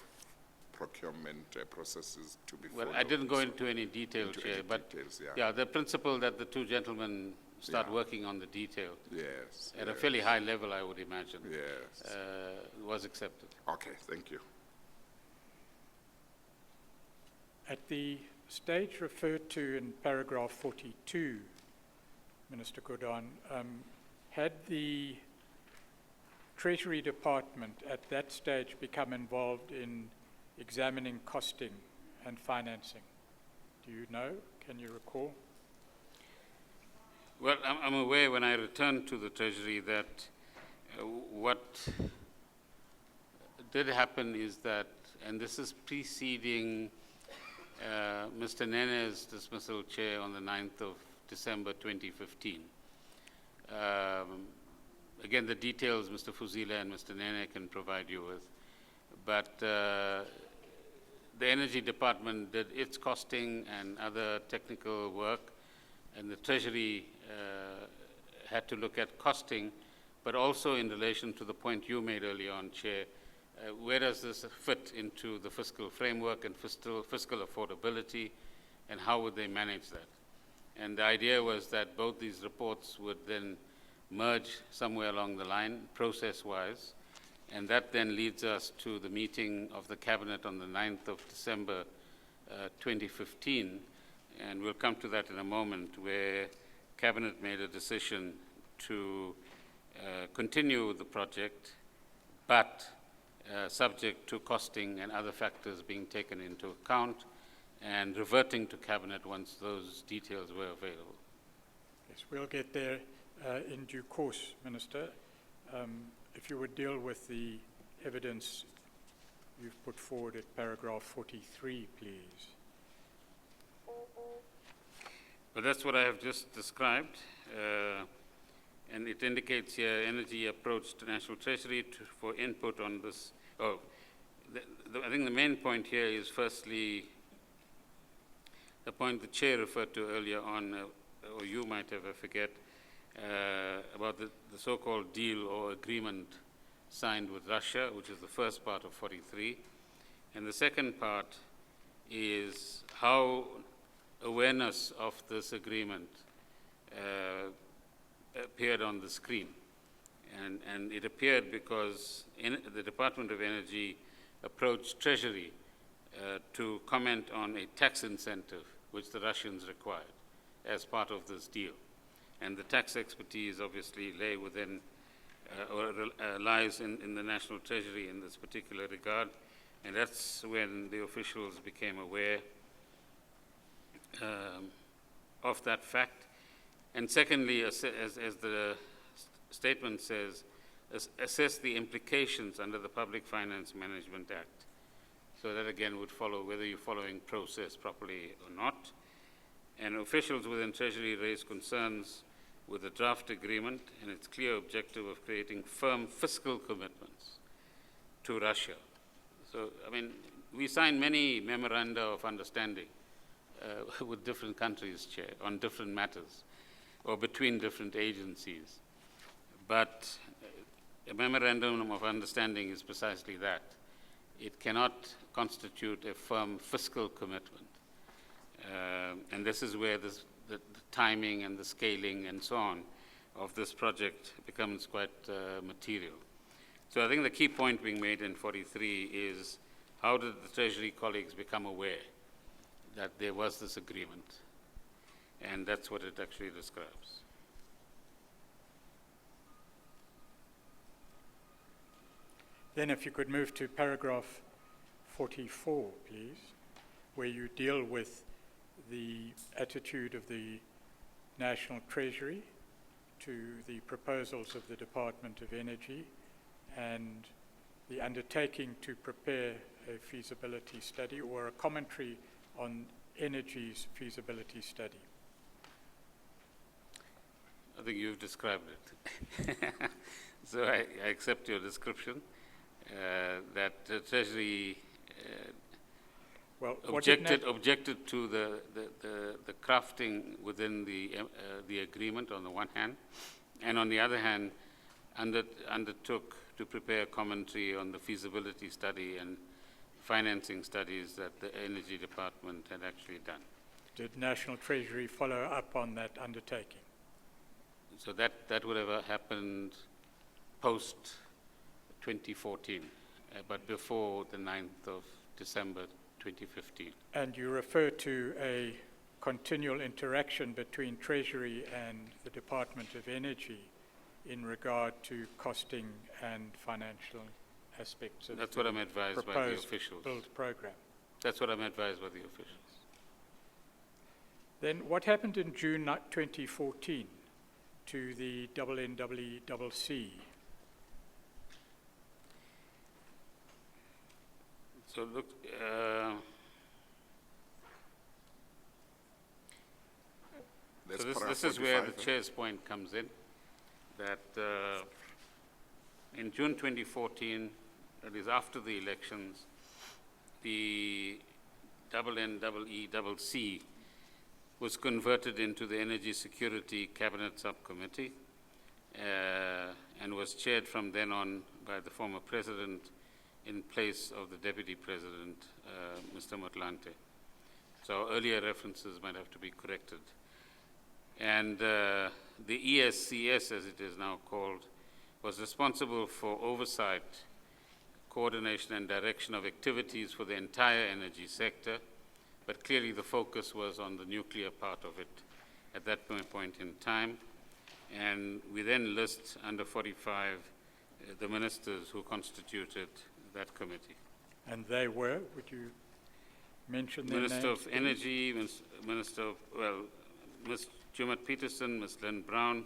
procurement processes to be followed. Well, I didn't go into any detail, Chair, but details, yeah, the principle that the two gentlemen start working on the detail Yes. at a fairly high level, I would imagine, Yes. was accepted. Okay, thank you. At the stage referred to in paragraph 42, Minister Gordhan, had the Treasury Department at that stage become involved in examining costing and financing? Do you know? Can you recall? Well, I'm aware when I returned to the Treasury that what did happen is that, and this is preceding Mr. Nene's dismissal, Chair, on the 9th of December 2015. Again, the details Mr. Fuzile and Mr. Nene can provide you with. But the Energy Department did its costing and other technical work, and the Treasury had to look at costing, but also in relation to the point you made earlier on, Chair, where does this fit into the fiscal framework and fiscal affordability, and how would they manage that? And the idea was that both these reports would then merge somewhere along the line, process-wise, and that then leads us to the meeting of the Cabinet on the 9th of December 2015, and we'll come to that in a moment, where Cabinet made a decision to continue the project, but subject to costing and other factors being taken into account, and reverting to Cabinet once those details were available. Yes, we'll get there in due course, Minister. If you would deal with the evidence you've put forward at paragraph 43, please. Well, that's what I have just described, and it indicates here Energy approached the National Treasury for input on this. I think the main point here is firstly the point the Chair referred to earlier on, or you might have, I forget, about the so-called deal or agreement signed with Russia, which is the first part of 43. And the second part is how awareness of this agreement appeared on the screen. And it appeared because the Department of Energy approached Treasury to comment on a tax incentive which the Russians required as part of this deal. And the tax expertise obviously lay within, lies in the National Treasury in this particular regard. And that's when the officials became aware of that fact. And secondly, as the statement says, assess the implications under the Public Finance Management Act. So that again would follow whether you're following process properly or not. And officials within Treasury raised concerns with the draft agreement and its clear objective of creating firm fiscal commitments to Russia. So, I mean, we signed many memoranda of understanding with different countries, Chair, on different matters, or between different agencies. But a memorandum of understanding is precisely that. It cannot constitute a firm fiscal commitment. And this is where the timing and the scaling and so on of this project becomes quite material. So I think the key point being made in 43 is how did the Treasury colleagues become aware that there was this agreement? And that's what it actually describes. Then if you could move to paragraph 44, please, where you deal with the attitude of the National Treasury to the proposals of the Department of Energy and the undertaking to prepare a feasibility study or a commentary on Energy's feasibility study. I think you've described it. So I accept your description that the Treasury objected to the crafting within the agreement on the one hand, and on the other hand, undertook to prepare commentary on the feasibility study and financing studies that the Energy Department had actually done. Did National Treasury follow up on that undertaking? So that would have happened post 2014, but before the 9th of December 2015. And you refer to a continual interaction between Treasury and the Department of Energy in regard to costing and financial aspects of That's what I'm advised by the proposed officials. build program. That's what I'm advised by the officials. Then what happened in June 2014 to the NNECC? So look, That's so paragraph this is where the 45, chair's point comes in, that in June 2014, that is after the elections, the NNECC was converted into the Energy Security Cabinet Subcommittee and was chaired from then on by the former president in place of the deputy president, Mr. Motlanthe. So earlier references might have to be corrected. And the ESCS, as it is now called, was responsible for oversight, coordination and direction of activities for the entire energy sector, but clearly the focus was on the nuclear part of it at that point in time. And we then list under 45 the ministers who constituted that committee. And they were, would you mention their names? Minister of Energy, Minister of, well, Ms. Jumat Peterson, Ms. Lynn Brown,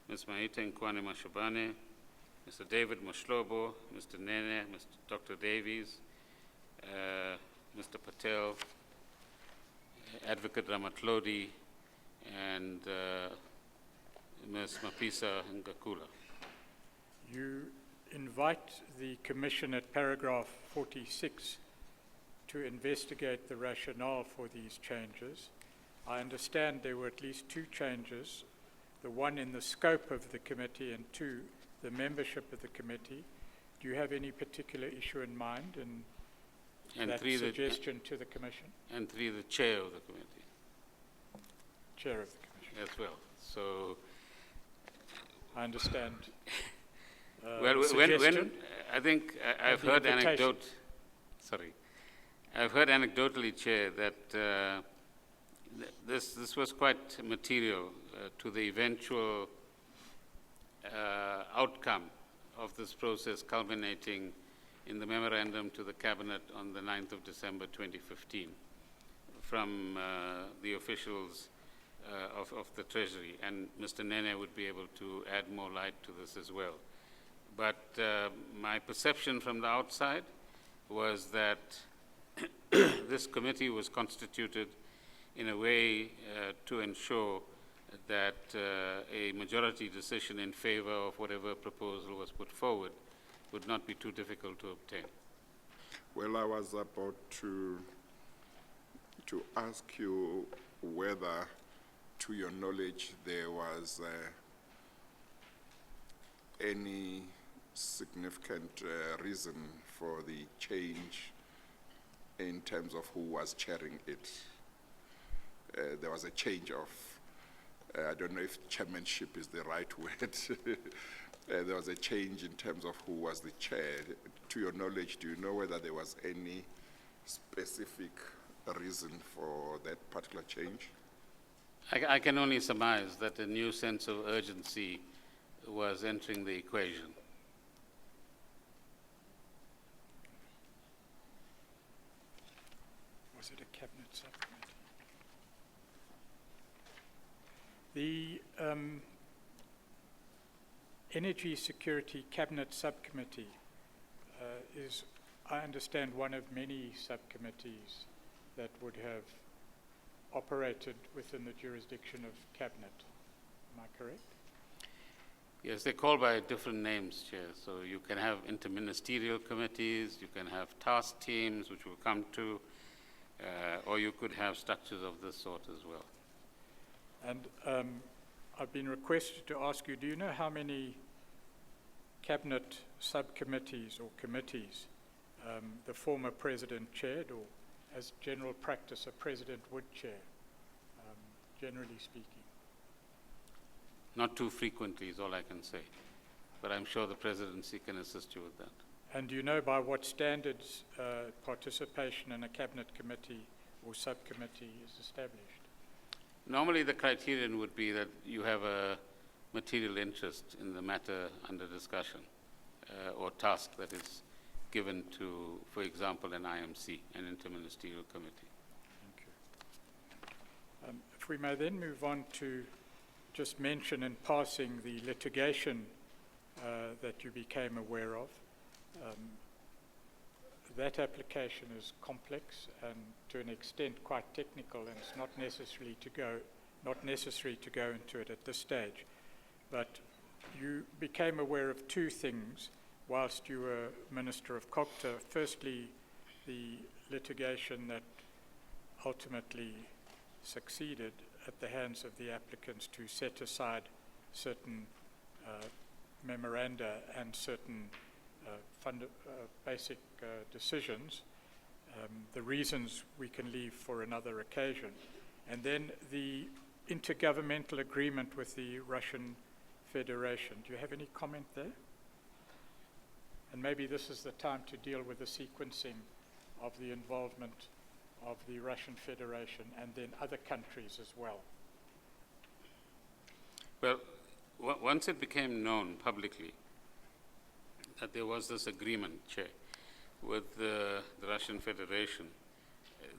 Ms. Maite Nkwane Mashabane, Mr. David Moshlobo, Mr. Nene, Mr. Dr. Davies, Mr. Patel, Advocate Ramatlodi, and Ms. Mapisa Ngakula. You invite the Commission at paragraph 46 to investigate the rationale for these changes. I understand there were at least two changes, the one in the scope of the committee and two, the membership of the committee. Do you have any particular issue in mind and that suggestion to the Commission? And three, the chair of the committee. Chair of the Commission. As well. So, I understand. well, when I think I've heard I've heard anecdotally, Chair, that this was quite material to the eventual outcome of this process, culminating in the memorandum to the Cabinet on the 9th of December 2015 from the officials of the Treasury, and Mr. Nene would be able to add more light to this as well. But my perception from the outside was that this committee was constituted in a way to ensure that a majority decision in favor of whatever proposal was put forward would not be too difficult to obtain. Well, I was about to ask you whether, to your knowledge, there was any significant reason for the change in terms of who was chairing it. There was a change of, I don't know if chairmanship is the right word. There was a change in terms of who was the chair. To your knowledge, do you know whether there was any specific reason for that particular change? I can only surmise that a new sense of urgency was entering the equation. Was it a cabinet subcommittee? The Energy Security Cabinet Subcommittee is, I understand, one of many subcommittees that would have operated within the jurisdiction of Cabinet. Am I correct? Yes, they're called by different names, Chair. So you can have interministerial committees, you can have task teams, which we'll come to, or you could have structures of this sort as well. And I've been requested to ask you, do you know how many cabinet subcommittees or committees the former president chaired, or as general practice a president would chair, generally speaking? Not too frequently is all I can say, but I'm sure the presidency can assist you with that. And do you know by what standards participation in a cabinet committee or subcommittee is established? Normally the criterion would be that you have a material interest in the matter under discussion or task that is given to, for example, an IMC, an interministerial committee. Thank you. If we may then move on to just mention in passing the litigation that you became aware of. That application is complex and to an extent quite technical, and it's not necessary to go into it at this stage. But you became aware of two things whilst you were Minister of Guptas. Firstly, the litigation that ultimately succeeded at the hands of the applicants to set aside certain memoranda and certain basic decisions. The reasons we can leave for another occasion. And then the intergovernmental agreement with the Russian Federation. Do you have any comment there? And maybe this is the time to deal with the sequencing of the involvement of the Russian Federation and then other countries as well. Well, once it became known publicly that there was this agreement, Chair, with the Russian Federation,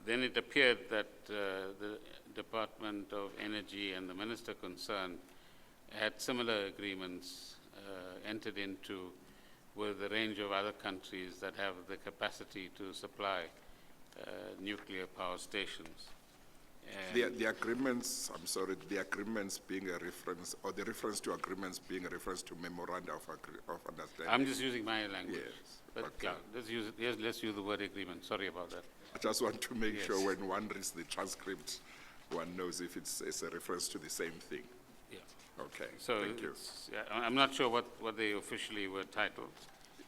then it appeared that the Department of Energy and the minister concerned had similar agreements entered into with a range of other countries that have the capacity to supply nuclear power stations. The agreements, I'm sorry, the agreements being a reference, or the reference to agreements being a reference to memoranda of understanding. I'm just using my language. Yes. But Okay. yeah, let's use the word agreement. Sorry about that. I just want to make Yes. sure when one reads the transcript, one knows if it's a reference to the same thing. Yeah. Okay, So thank you. yeah, I'm not sure what they officially were titled,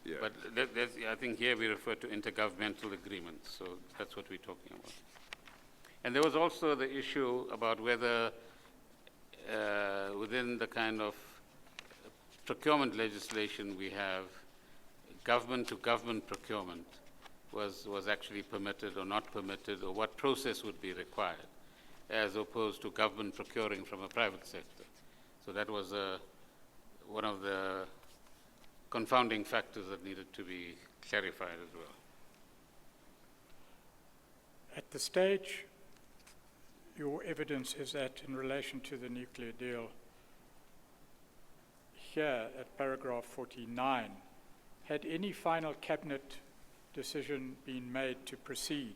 Yeah. but I think here we refer to intergovernmental agreements, so that's what we're talking about. And there was also the issue about whether within the kind of procurement legislation we have, government-to-government procurement was actually permitted or not permitted, or what process would be required, as opposed to government procuring from a private sector. So that was one of the confounding factors that needed to be clarified as well. At the stage, your evidence is that in relation to the nuclear deal, here at paragraph 49, had any final cabinet decision been made to proceed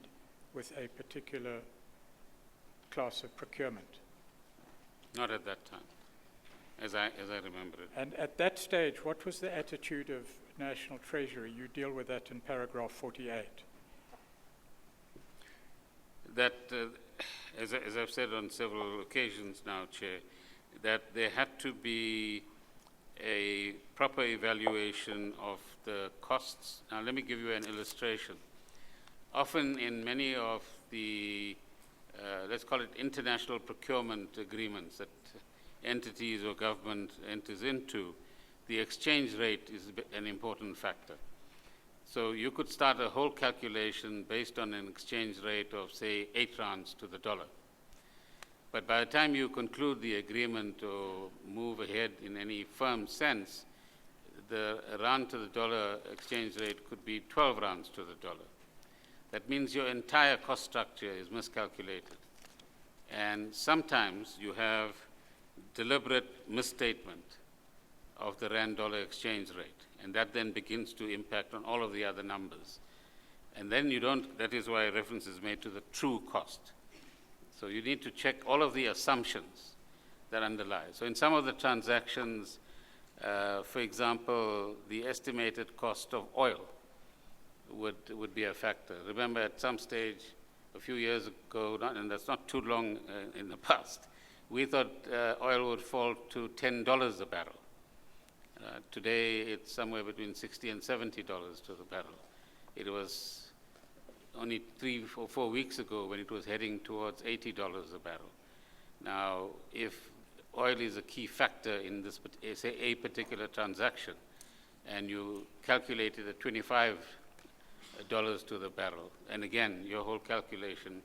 with a particular class of procurement? Not at that time, as I remember it. And at that stage, what was the attitude of National Treasury? You deal with that in paragraph 48. That, as I've said on several occasions now, Chair, that there had to be a proper evaluation of the costs. Now, let me give you an illustration. Often in many of the, let's call it international procurement agreements that entities or government enters into, the exchange rate is an important factor. So you could start a whole calculation based on an exchange rate of, say, 8 rands to the dollar. But by the time you conclude the agreement or move ahead in any firm sense, the rand to the dollar exchange rate could be 12 rands to the dollar. That means your entire cost structure is miscalculated. And sometimes you have deliberate misstatement of the rand-dollar exchange rate, and that then begins to impact on all of the other numbers. And then you don't, that is why reference is made to the true cost. So you need to check all of the assumptions that underlie. So in some of the transactions, for example, the estimated cost of oil would be a factor. Remember at some stage, a few years ago, and that's not too long in the past, we thought oil would fall to $10 a barrel. Today, it's somewhere between $60 and $70 to the barrel. It was only 3 or 4 weeks ago when it was heading towards $80 a barrel. Now, if oil is a key factor in this, say, a particular transaction, and you calculate it at $25 to the barrel, and again, your whole calculation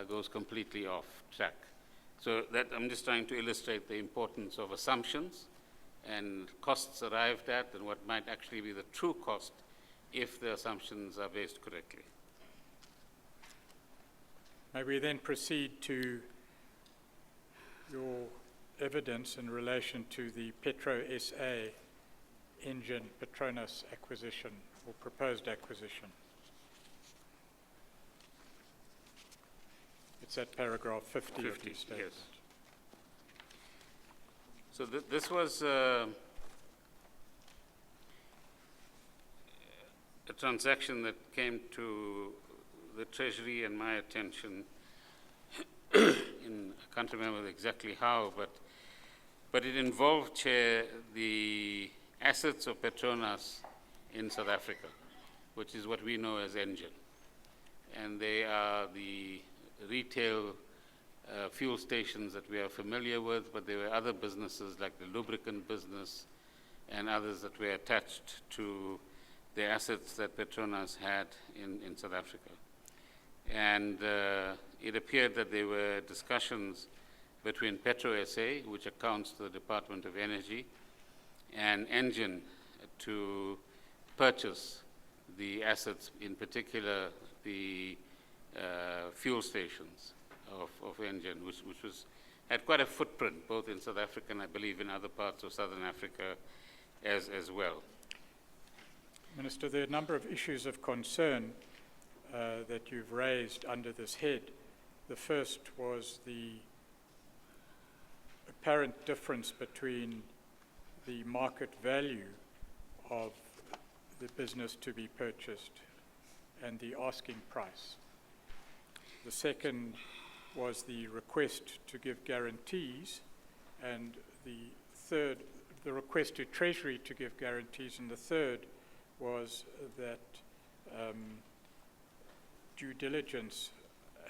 goes completely off track. So that I'm just trying to illustrate the importance of assumptions and costs arrived at and what might actually be the true cost if the assumptions are based correctly. May we then proceed to your evidence in relation to the Petro SA engine Petronas acquisition or proposed acquisition? It's at paragraph 50 of the 50, statement. yes. So this was a transaction that came to the Treasury and my attention I can't remember exactly how, but it involved, Chair, the assets of Petronas in South Africa, which is what we know as Engen. And they are the retail fuel stations that we are familiar with, but there were other businesses like the lubricant business and others that were attached to the assets that Petronas had in South Africa. And it appeared that there were discussions between Petro SA, which accounts to the Department of Energy, and Engen to purchase the assets, in particular the fuel stations of Engen, which had quite a footprint, both in South Africa and I believe in other parts of Southern Africa as well. Minister, there are a number of issues of concern that you've raised under this head. The first was the apparent difference between the market value of the business to be purchased and the asking price. The second was the request to give guarantees, and the third, the request to Treasury to give guarantees, and the third was that due diligence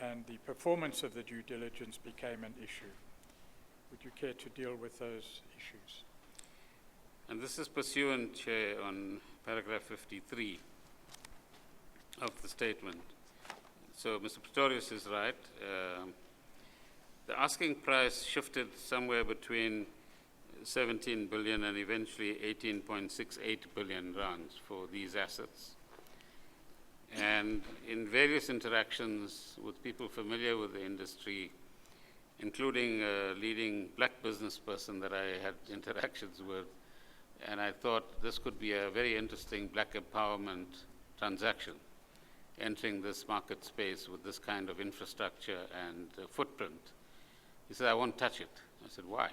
and the performance of the due diligence became an issue. Would you care to deal with those issues? And this is pursuant, Chair, on paragraph 53 of the statement. So Mr. Pretorius is right. The asking price shifted somewhere between 17 billion and eventually 18.68 billion rands for these assets. And in various interactions with people familiar with the industry, including a leading black business person that I had interactions with, and I thought this could be a very interesting black empowerment transaction, entering this market space with this kind of infrastructure and footprint. He said, I won't touch it. I said, why?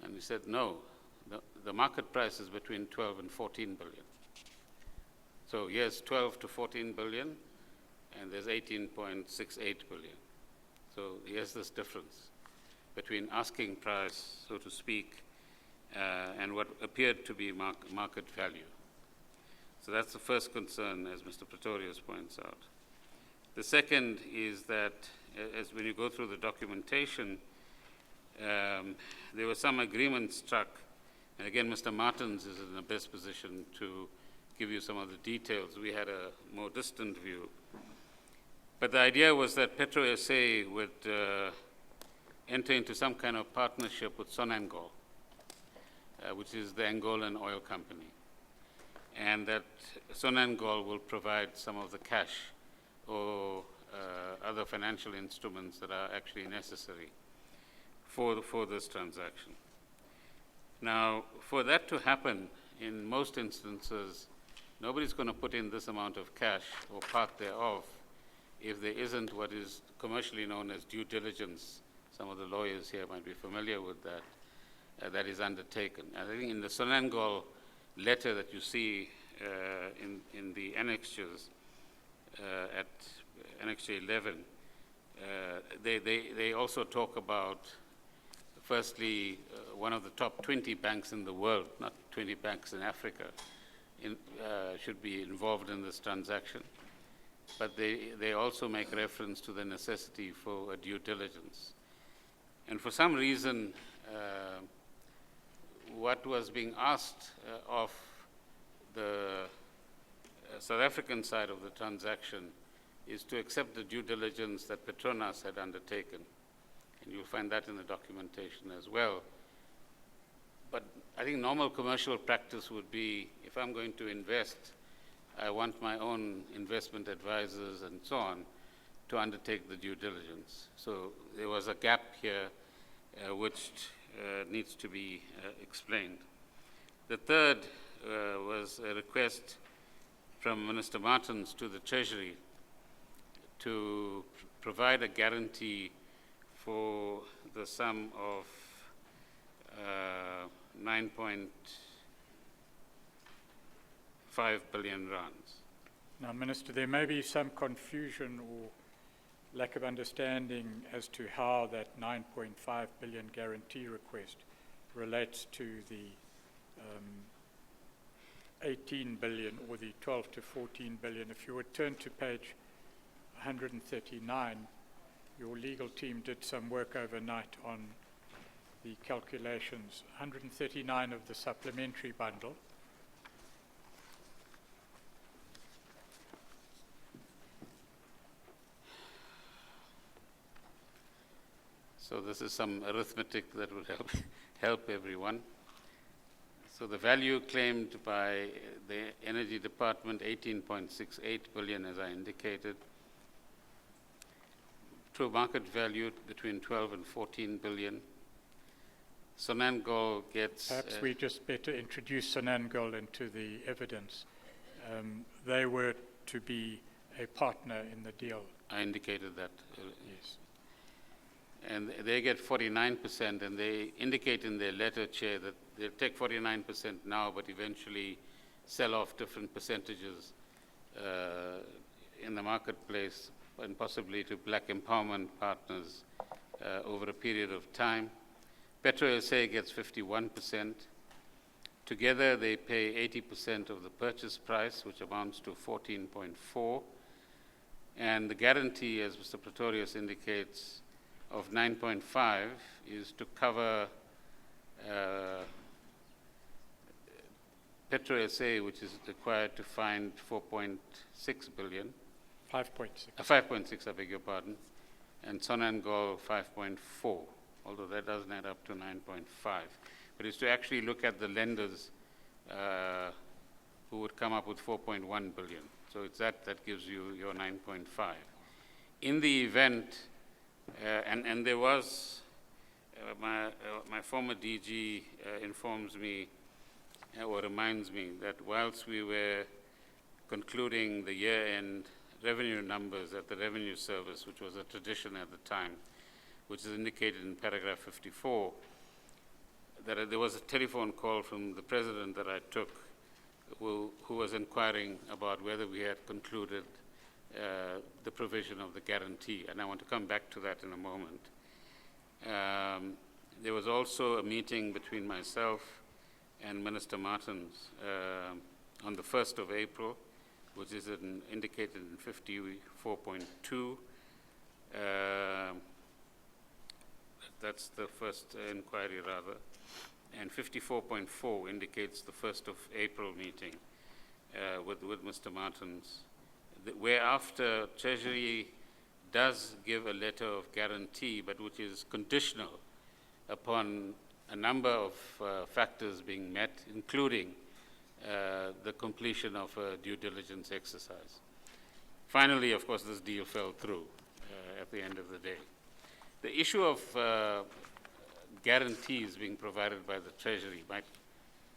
And he said, no, the market price is between 12 and 14 billion. So here's 12 to 14 billion, and there's 18.68 billion. So here's this difference between asking price, so to speak, and what appeared to be market value. So that's the first concern, as Mr. Pretorius points out. The second is that, as when you go through the documentation, there was some agreement struck, and again, Mr. Martins is in the best position to give you some of the details. We had a more distant view. But the idea was that Petro SA would enter into some kind of partnership with Sonangol, which is the Angolan oil company, and that Sonangol will provide some of the cash or other financial instruments that are actually necessary for this transaction. Now, for that to happen, in most instances, nobody's going to put in this amount of cash or part thereof if there isn't what is commercially known as due diligence. Some of the lawyers here might be familiar with that, that is undertaken. I think in the Sonangol letter that you see in the annexures at Annexure 11, they also talk about, firstly, one of the top 20 banks in the world, not 20 banks in Africa, should be involved in this transaction. But they also make reference to the necessity for a due diligence. And for some reason, what was being asked of the South African side of the transaction is to accept the due diligence that Petronas had undertaken and you'll find that in the documentation as well. But I think normal commercial practice would be, if I'm going to invest, I want my own investment advisors and so on to undertake the due diligence. So there was a gap here which needs to be explained. The third was a request from Minister Martins to the Treasury to provide a guarantee for the sum of 9.5 billion rands. Now, Minister, there may be some confusion or lack of understanding as to how that 9.5 billion guarantee request relates to the 18 billion or the 12 to 14 billion. If you would turn to page 139, your legal team did some work overnight on the calculations. 139 of the supplementary bundle. So this is some arithmetic that would help everyone. So the value claimed by the Energy Department, 18.68 billion, as I indicated. True market value between 12 and 14 billion. Sonangol gets... Perhaps we just better introduce Sonangol into the evidence. They were to be a partner in the deal. I indicated that. Yes. And they get 49%, and they indicate in their letter, Chair, that they'll take 49% now, but eventually sell off different percentages in the marketplace, and possibly to black empowerment partners over a period of time. Petro SA gets 51%. Together, they pay 80% of the purchase price, which amounts to 14.4. And the guarantee, as Mr. Pretorius indicates, of 9.5 is to cover Petro SA, which is required to find 4.6 billion. 5.6. 5.6, I beg your pardon. And Sonangol 5.4, although that doesn't add up to 9.5. But it's to actually look at the lenders who would come up with 4.1 billion. So it's that gives you your 9.5. In the event, and there was, my former DG informs me or reminds me that whilst we were concluding the year-end revenue numbers at the Revenue Service, which was a tradition at the time, which is indicated in paragraph 54, that there was a telephone call from the President that I took who was inquiring about whether we had concluded the provision of the guarantee, and I want to come back to that in a moment. There was also a meeting between myself and Minister Martins on the 1st of April, which is indicated in 54.2. That's the first inquiry, rather. And 54.4 indicates the 1st of April meeting with Mr. Martins, whereafter Treasury does give a letter of guarantee, but which is conditional upon a number of factors being met, including the completion of a due diligence exercise. Finally, of course, this deal fell through at the end of the day. The issue of guarantees being provided by the Treasury might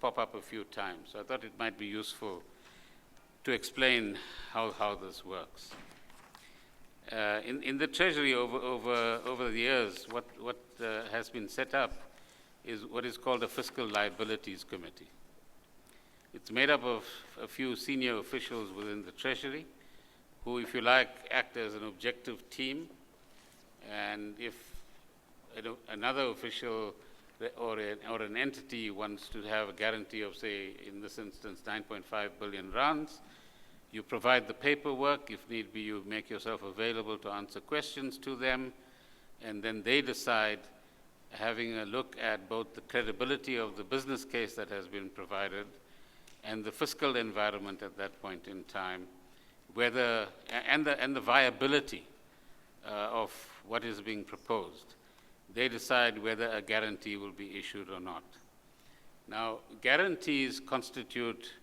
pop up a few times. So I thought it might be useful to explain how this works. In the Treasury over the years, what has been set up is what is called a Fiscal Liabilities Committee. It's made up of a few senior officials within the Treasury who, if you like, act as an objective team. And if another official or an entity wants to have a guarantee of, say, in this instance, 9.5 billion rands, you provide the paperwork. If need be, you make yourself available to answer questions to them, and then they decide, having a look at both the credibility of the business case that has been provided and the fiscal environment at that point in time, and the viability of what is being proposed, they decide whether a guarantee will be issued or not. Now, guarantees constitute,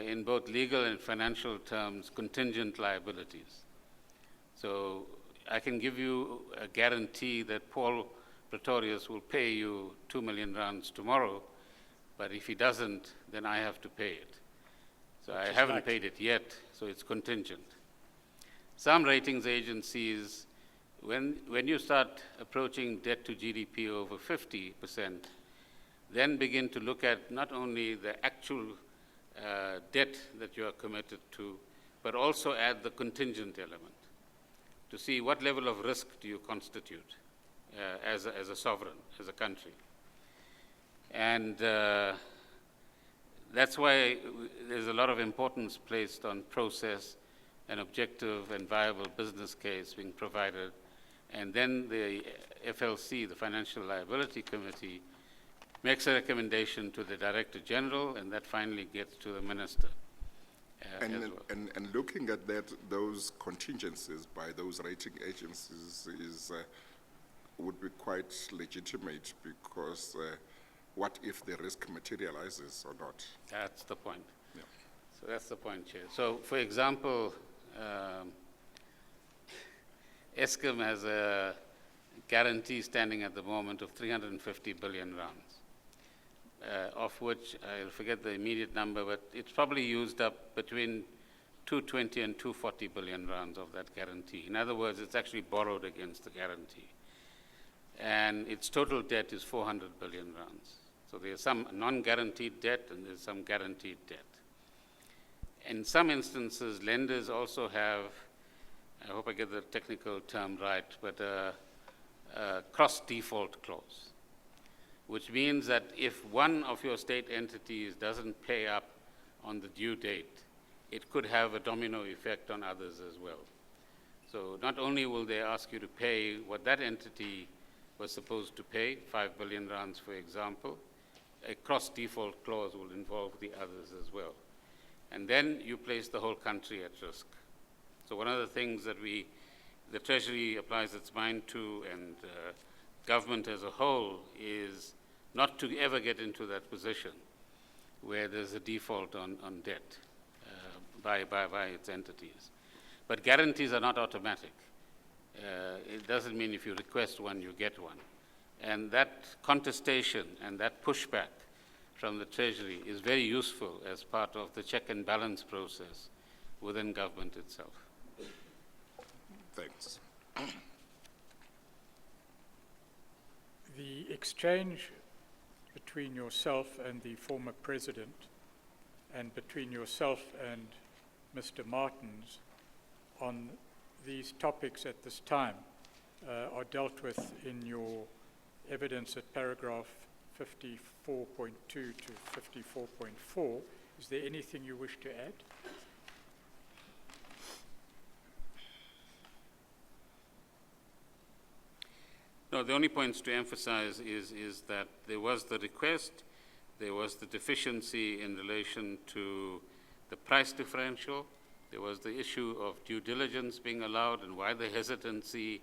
in both legal and financial terms, contingent liabilities. So I can give you a guarantee that Paul Pretorius will pay you 2 million rands tomorrow, but if he doesn't, then I have to pay it. So I haven't paid it yet, so it's contingent. Some ratings agencies, when you start approaching debt to GDP over 50%, then begin to look at not only the actual debt that you are committed to, but also add the contingent element to see what level of risk do you constitute as a sovereign, as a country. And that's why there's a lot of importance placed on process, an objective and viable business case being provided, and then the FLC, the Financial Liability Committee, makes a recommendation to the Director General, and that finally gets to the Minister. As well. And looking at that, those contingencies by those rating agencies would be quite legitimate, because what if the risk materializes or not? That's the point. Yeah. So that's the point, Chair. So, for example, Eskom has a guarantee standing at the moment of 350 billion rands. Of which I'll forget the immediate number, but it's probably used up between 220 and 240 billion rands of that guarantee. In other words, it's actually borrowed against the guarantee. And its total debt is 400 billion rands. So there's some non-guaranteed debt and there's some guaranteed debt. In some instances, lenders also have, I hope I get the technical term right, but a cross-default clause, which means that if one of your state entities doesn't pay up on the due date, it could have a domino effect on others as well. So not only will they ask you to pay what that entity was supposed to pay, 5 billion rands, for example, a cross-default clause will involve the others as well. And then you place the whole country at risk. So one of the things that the Treasury applies its mind to, and government as a whole, is not to ever get into that position where there's a default on debt by its entities. But guarantees are not automatic. It doesn't mean if you request one, you get one. And that contestation and that pushback from the Treasury is very useful as part of the check and balance process within government itself. Thanks. The exchange between yourself and the former president, and between yourself and Mr. Martins on these topics at this time are dealt with in your evidence at paragraph 54.2 to 54.4. Is there anything you wish to add? No, the only points to emphasize is that there was the request, there was the deficiency in relation to the price differential, there was the issue of due diligence being allowed, and why the hesitancy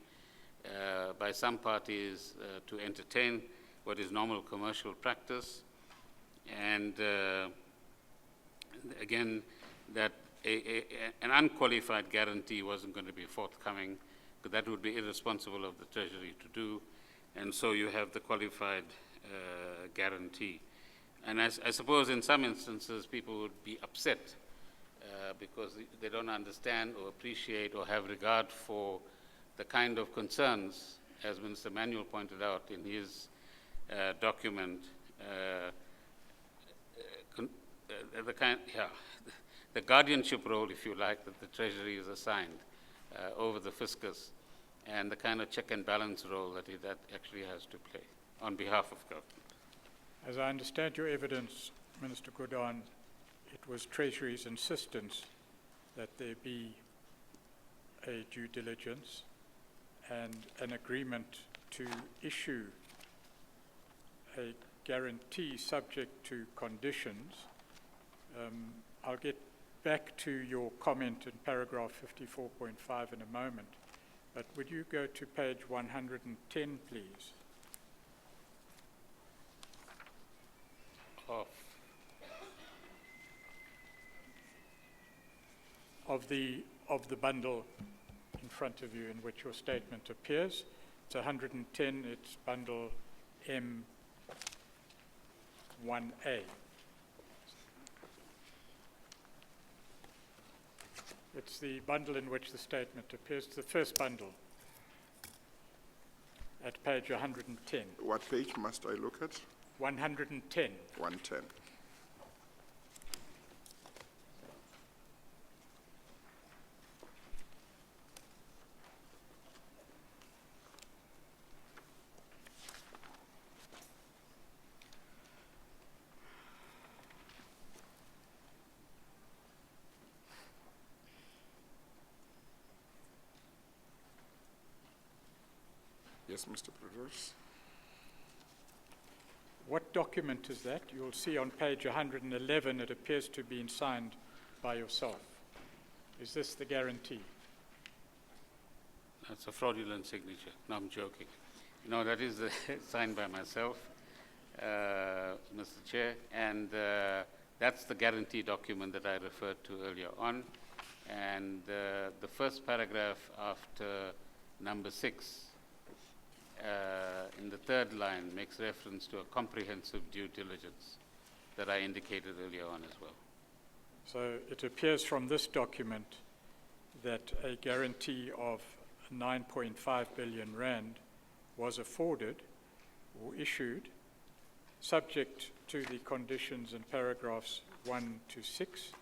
by some parties to entertain what is normal commercial practice. And again, that an unqualified guarantee wasn't going to be forthcoming, because that would be irresponsible of the Treasury to do, and so you have the qualified guarantee. And I suppose in some instances people would be upset because they don't understand or appreciate or have regard for the kind of concerns, as Minister Manuel pointed out in his document, the guardianship role, if you like, that the Treasury is assigned over the fiscus, and the kind of check and balance role that that actually has to play on behalf of government. As I understand your evidence, Minister Gordhan, it was Treasury's insistence that there be a due diligence and an agreement to issue a guarantee subject to conditions. I'll get back to your comment in paragraph 54.5 in a moment, But would you go to page 110, please? Of the bundle in front of you in which your statement appears. It's 110, it's bundle M1A. It's the bundle in which the statement appears. It's the first bundle at page 110. What page must I look at? 110. 110. Yes, Mr. Petronas. What document is that? You'll see on page 111 it appears to have been signed by yourself. Is this the guarantee? That's a fraudulent signature. No, I'm joking. No, that is signed by myself, Mr. Chair, and that's the guarantee document that I referred to earlier on. And the first paragraph after number 6 in the third line makes reference to a comprehensive due diligence that I indicated earlier on as well. So it appears from this document that a guarantee of 9.5 billion rand was afforded or issued subject to the conditions in paragraphs 1 to 6,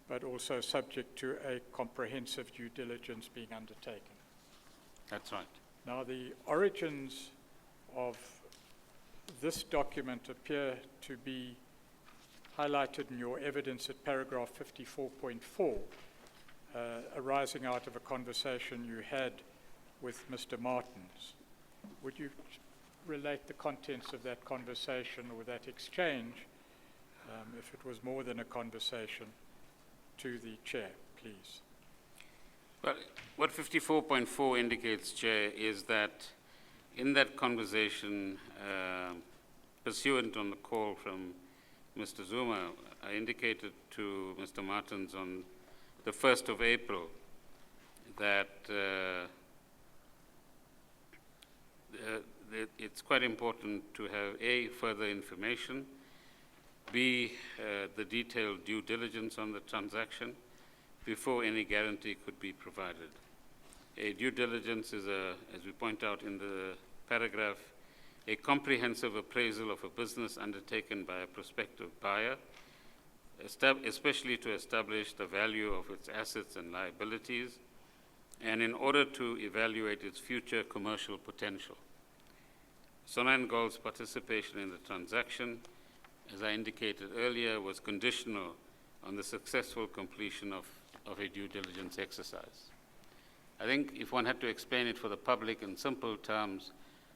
but also subject to a comprehensive due diligence being undertaken. That's right. Now, the origins of this document appear to be highlighted in your evidence at paragraph 54.4, arising out of a conversation you had with Mr. Martins. Would you relate the contents of that conversation or that exchange, if it was more than a conversation, to the chair, please? Well, what 54.4 indicates, Chair, is that in that conversation, pursuant on the call from Mr. Zuma, I indicated to Mr. Martins on the 1st of April that it's quite important to have A, further information, B, the detailed due diligence on the transaction, before any guarantee could be provided. A due diligence is, as we point out in the paragraph, a comprehensive appraisal of a business undertaken by a prospective buyer, especially to establish the value of its assets and liabilities, and in order to evaluate its future commercial potential. Sonangol's participation in the transaction, as I indicated earlier, was conditional on the successful completion of a due diligence exercise. I think if one had to explain it for the public in simple terms,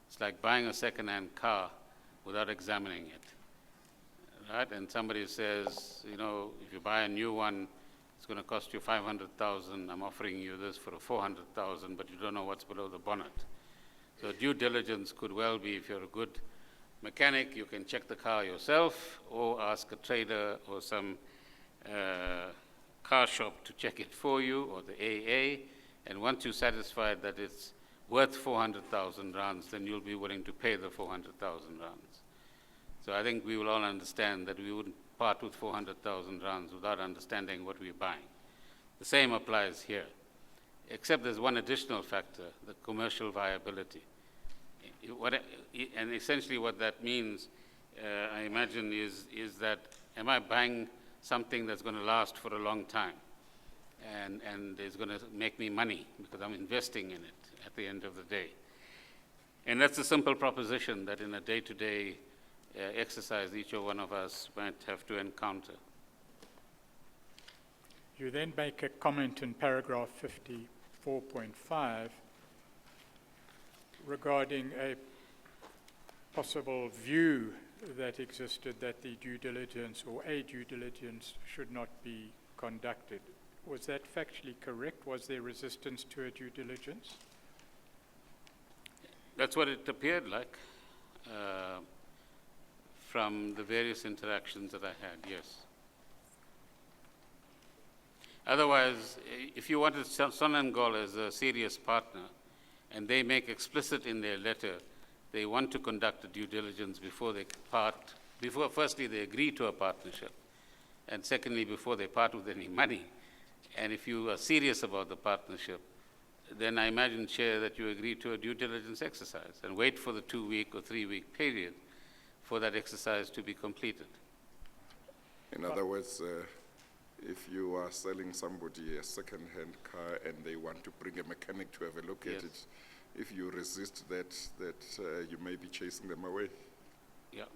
it's like buying a second-hand car without examining it, right? And somebody says, you know, if you buy a new one, it's going to cost you 500,000. I'm offering you this for 400,000, but you don't know what's below the bonnet. So due diligence could well be, if you're a good mechanic, you can check the car yourself, or ask a trader or some car shop to check it for you, or the AA, and once you're satisfied that it's worth 400,000 rands, then you'll be willing to pay the 400,000 rands. So I think we will all understand that we wouldn't part with 400,000 rands without understanding what we're buying. The same applies here, except there's one additional factor, the commercial viability. And essentially what that means, I imagine, is that am I buying something that's going to last for a long time and is going to make me money because I'm investing in it at the end of the day. And that's a simple proposition that in a day-to-day exercise each one of us might have to encounter. You then make a comment in paragraph 54.5 regarding a possible view that existed that the due diligence or a due diligence should not be conducted. Was that factually correct? Was there resistance to a due diligence? That's what it appeared like from the various interactions that I had, yes. Otherwise, if you wanted Sonangol as a serious partner, and they make explicit in their letter, they want to conduct a due diligence before they part, before firstly they agree to a partnership, and secondly, before they part with any money. And if you are serious about the partnership, then I imagine, Chair, that you agree to a due diligence exercise and wait for the 2-week or 3-week period for that exercise to be completed. In other words, if you are selling somebody a second-hand car and they want to bring a mechanic to have a look Yes. at it, if you resist that, you may be chasing them away. Yeah.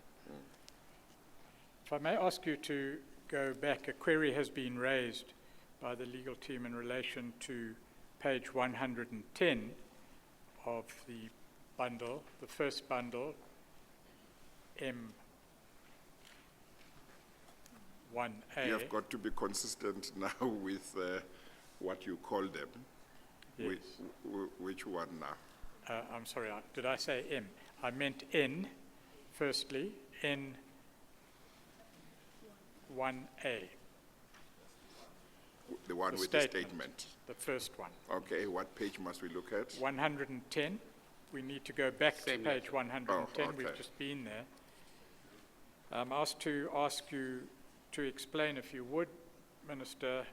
If I may ask you to go back, a query has been raised by the legal team in relation to page 110 of the bundle, the first bundle, M1A. You have got to be consistent now with what you call them. Yes. Which one now? I'm sorry, did I say M? I meant N, firstly, N1A. The one The with the statement. The first one. Okay, what page must we look at? 110. We need to go back Same to page letter. 110. Oh, We've okay. just been there. I'm asked to ask you to explain, if you would, Minister,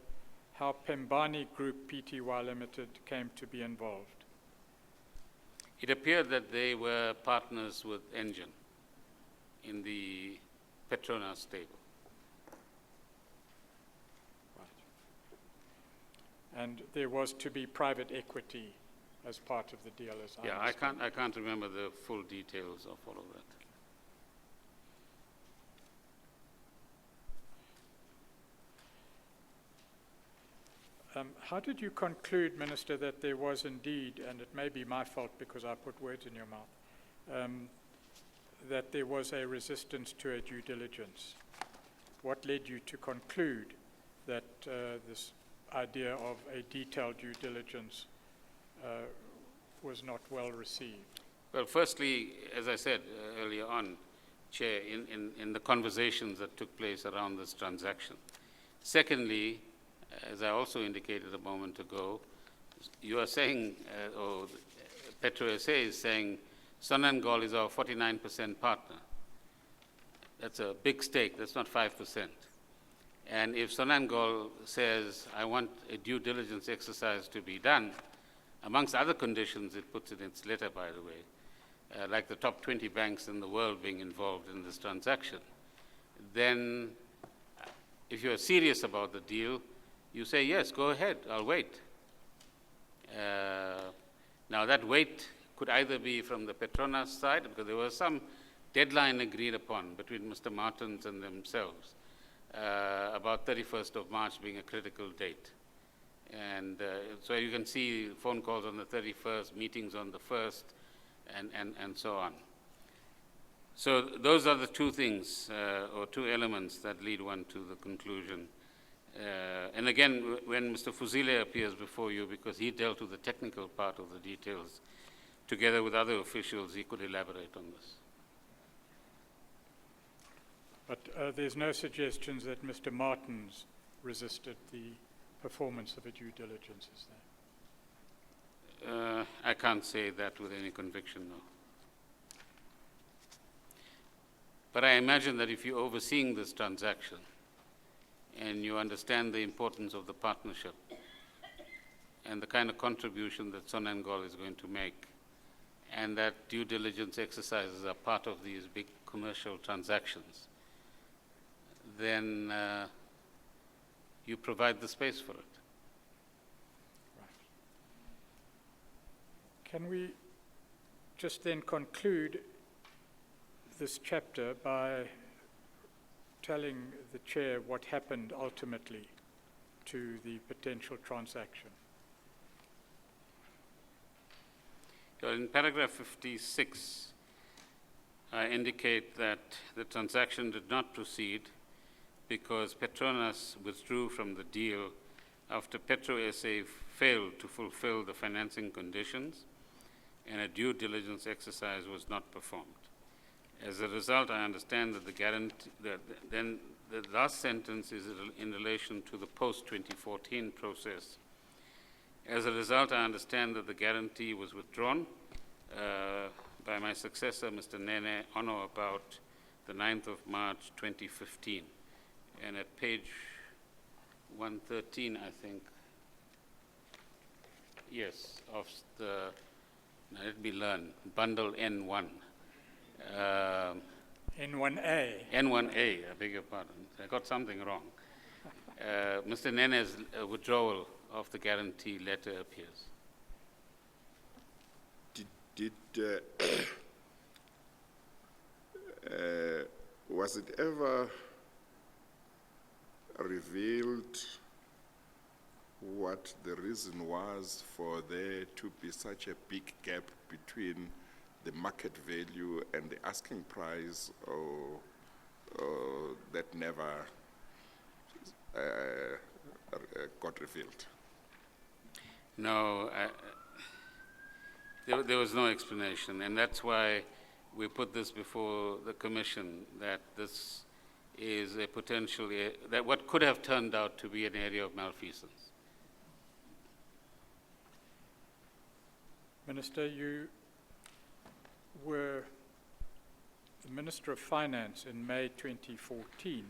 how Pembani Group Pty Limited came to be involved. It appeared that they were partners with Engine in the Petronas stable. And there was to be private equity as part of the deal, as Yeah, understand. I can't remember the full details of all of that. How did you conclude, Minister, that there was indeed, and it may be my fault because I put words in your mouth, that there was a resistance to a due diligence? What led you to conclude that this idea of a detailed due diligence was not well received? Well, firstly, as I said earlier on, Chair, in the conversations that took place around this transaction. Secondly, as I also indicated a moment ago, you are saying, or Petro SA is saying, Sonangol is our 49% partner. That's a big stake, that's not 5%. And if Sonangol says, I want a due diligence exercise to be done, amongst other conditions it puts in its letter, by the way, like the top 20 banks in the world being involved in this transaction, then if you're serious about the deal, you say, yes, go ahead, I'll wait. Now that wait could either be from the Petronas side, because there was some deadline agreed upon between Mr. Martins and themselves, about 31st of March being a critical date. And so you can see phone calls on the 31st, meetings on the 1st, and so on. So those are the two things, or two elements that lead one to the conclusion. And again, when Mr. Fuzile appears before you, because he dealt with the technical part of the details, together with other officials, he could elaborate on this. But there's no suggestions that Mr. Martins resisted the performance of a due diligence, is there? I can't say that with any conviction, no. But I imagine that if you're overseeing this transaction and you understand the importance of the partnership and the kind of contribution that Sonangol is going to make, and that due diligence exercises are part of these big commercial transactions, then you provide the space for it. Right. Can we just then conclude this chapter by telling the Chair what happened ultimately to the potential transaction? In paragraph 56, I indicate that the transaction did not proceed because Petronas withdrew from the deal after Petro SA failed to fulfill the financing conditions and a due diligence exercise was not performed. As a result, I understand that then the last sentence is in relation to the post-2014 process. As a result, I understand that the guarantee was withdrawn by my successor, Mr. Nene, on or about the 9th of March 2015. And at page 113, I think, yes, of the, now let me learn, bundle N1. N1A. N1A, I beg your pardon. I got something wrong. Mr. Nene's withdrawal of the guarantee letter appears. Was it ever revealed what the reason was for there to be such a big gap between the market value and the asking price, or that never got revealed? No, there was no explanation, and that's why we put this before the Commission, that this is a potential, that what could have turned out to be an area of malfeasance. Minister, you were the Minister of Finance in May 2014,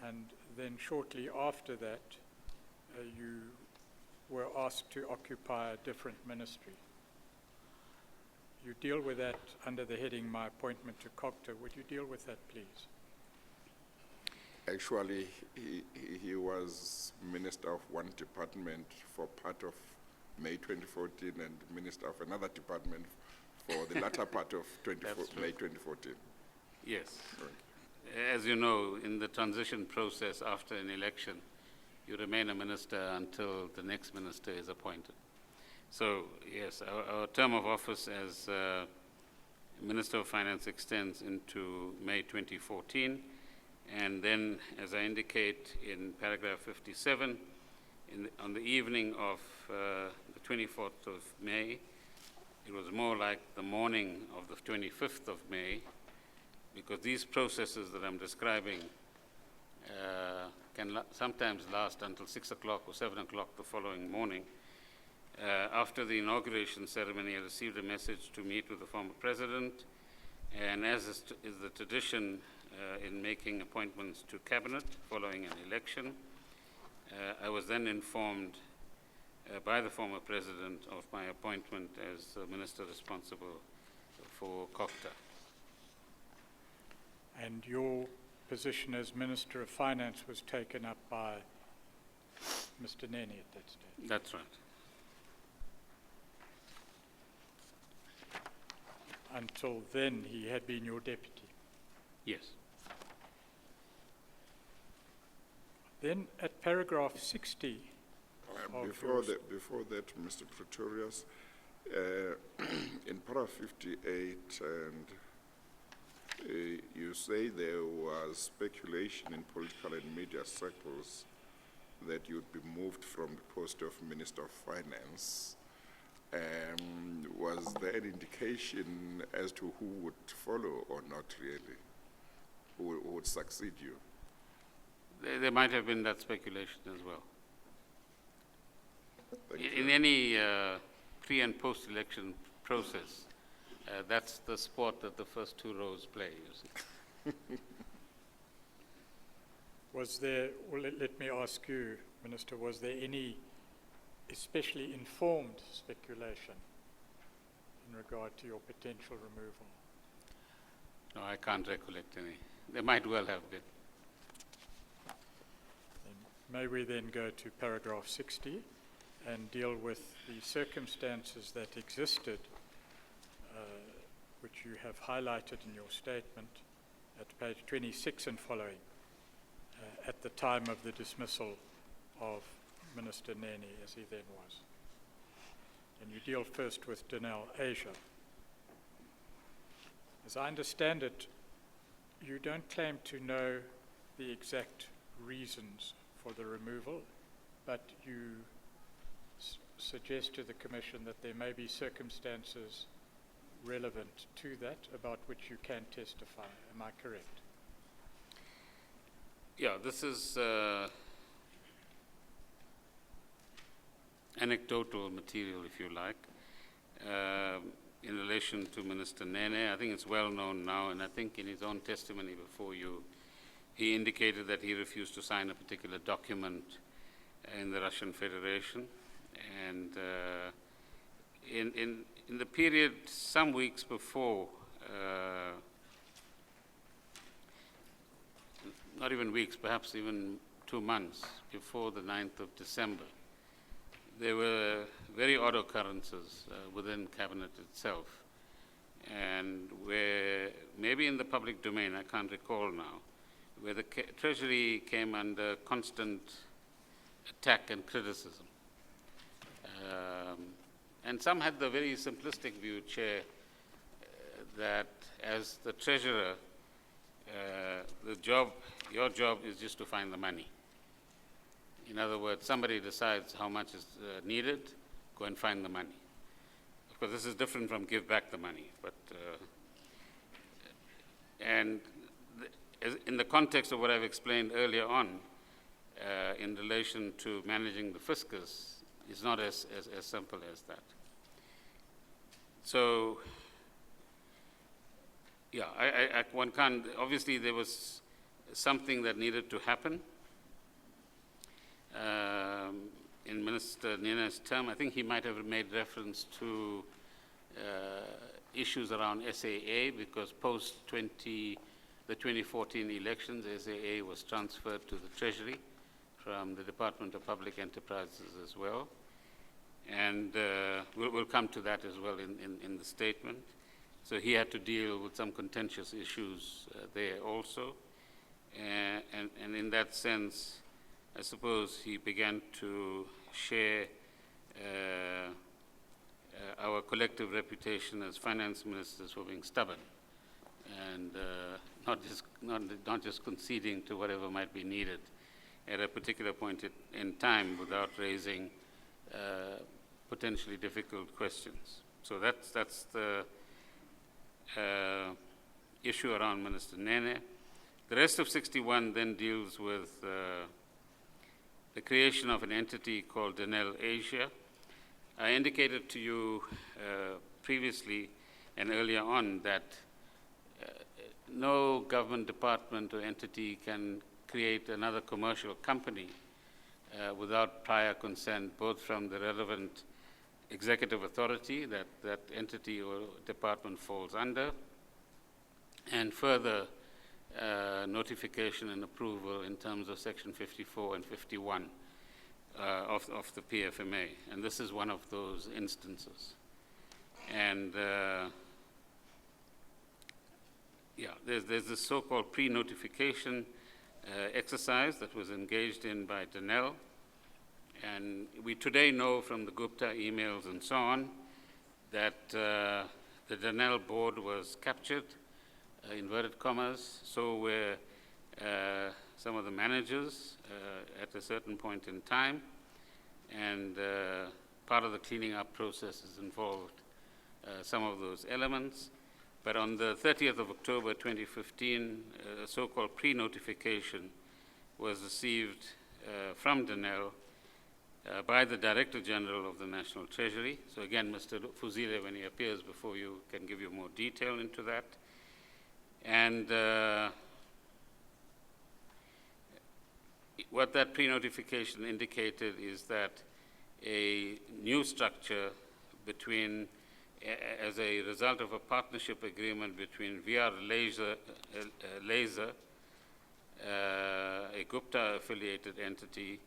and then shortly after that, you were asked to occupy a different ministry. You deal with that under the heading, My Appointment to COGTA. Would you deal with that, please? Actually, he was Minister of one department for part of May 2014 and Minister of another department for the latter part of May 2014. Yes. Right. As you know, in the transition process after an election, you remain a minister until the next minister is appointed. So, yes, our term of office as Minister of Finance extends into May 2014, and then, as I indicate in paragraph 57, on the evening of the 24th of May, it was more like the morning of the 25th of May, because these processes that I'm describing can sometimes last until 6 o'clock or 7 o'clock the following morning. After the inauguration ceremony, I received a message to meet with the former president, and as is the tradition in making appointments to cabinet following an election, I was then informed by the former president of my appointment as minister responsible for COGTA. And your position as Minister of Finance was taken up by Mr. Nene at that stage? That's right. Until then, he had been your deputy. Yes. Then at paragraph 60. Before that, Mr. Pretorius, in paragraph 58, and you say there was speculation in political and media circles that you'd be moved from the post of Minister of Finance. Was there an indication as to who would follow or not really? Who would succeed you? There might have been that speculation as well. In you. any pre- and post-election process, that's the sport that the first two rows play, you see. Was there, well, let me ask you, Minister, was there any especially informed speculation in regard to your potential removal? No, I can't recollect any. There might well have been. May we then go to paragraph 60 and deal with the circumstances that existed, which you have highlighted in your statement at page 26 and following, at the time of the dismissal of Minister Nene, as he then was. And you deal first with Danelle Asia. As I understand it, you don't claim to know the exact reasons for the removal, but you suggest to the Commission that there may be circumstances relevant to that about which you can testify. Am I correct? Yeah, this is anecdotal material, if you like, in relation to Minister Nene. I think it's well known now, and I think in his own testimony before you, he indicated that he refused to sign a particular document in the Russian Federation. And in the period some weeks before, not even weeks, perhaps even 2 months before the 9th of December, there were very odd occurrences within Cabinet itself, and where, maybe in the public domain, I can't recall now, where the Treasury came under constant attack and criticism. And some had the very simplistic view, Chair, that as the Treasurer, your job is just to find the money. In other words, somebody decides how much is needed, go and find the money. Of course, this is different from give back the money, but in the context of what I've explained earlier on, in relation to managing the fiscus, it's not as simple as that. So, yeah, one can't, obviously there was something that needed to happen. In Minister Nene's term, I think he might have made reference to issues around SAA, because post the 2014 elections, SAA was transferred to the Treasury from the Department of Public Enterprises as well. And we'll come to that as well in the statement. So he had to deal with some contentious issues there also. And in that sense, I suppose he began to share our collective reputation as finance ministers for being stubborn and not just conceding to whatever might be needed at a particular point in time without raising potentially difficult questions. So that's the issue around Minister Nene. The rest of 61 then deals with the creation of an entity called Danelle Asia. I indicated to you previously and earlier on that no government department or entity can create another commercial company without prior consent, both from the relevant executive authority that that entity or department falls under, and further notification and approval in terms of Section 54 and 51 of the PFMA. And this is one of those instances. And there's this so-called pre-notification exercise that was engaged in by Danelle. And we today know from the Gupta emails and so on that the Danelle board was captured, inverted commas, so were some of the managers at a certain point in time, and part of the cleaning up process has involved some of those elements. But on the 30th of October 2015, a so-called pre-notification was received from Danelle by the Director General of the National Treasury. So again, Mr. Fuzile, when he appears before you, can give you more detail into that. And what that pre-notification indicated is that a new structure between, as a result of a partnership agreement between VR Laser, a Gupta-affiliated entity,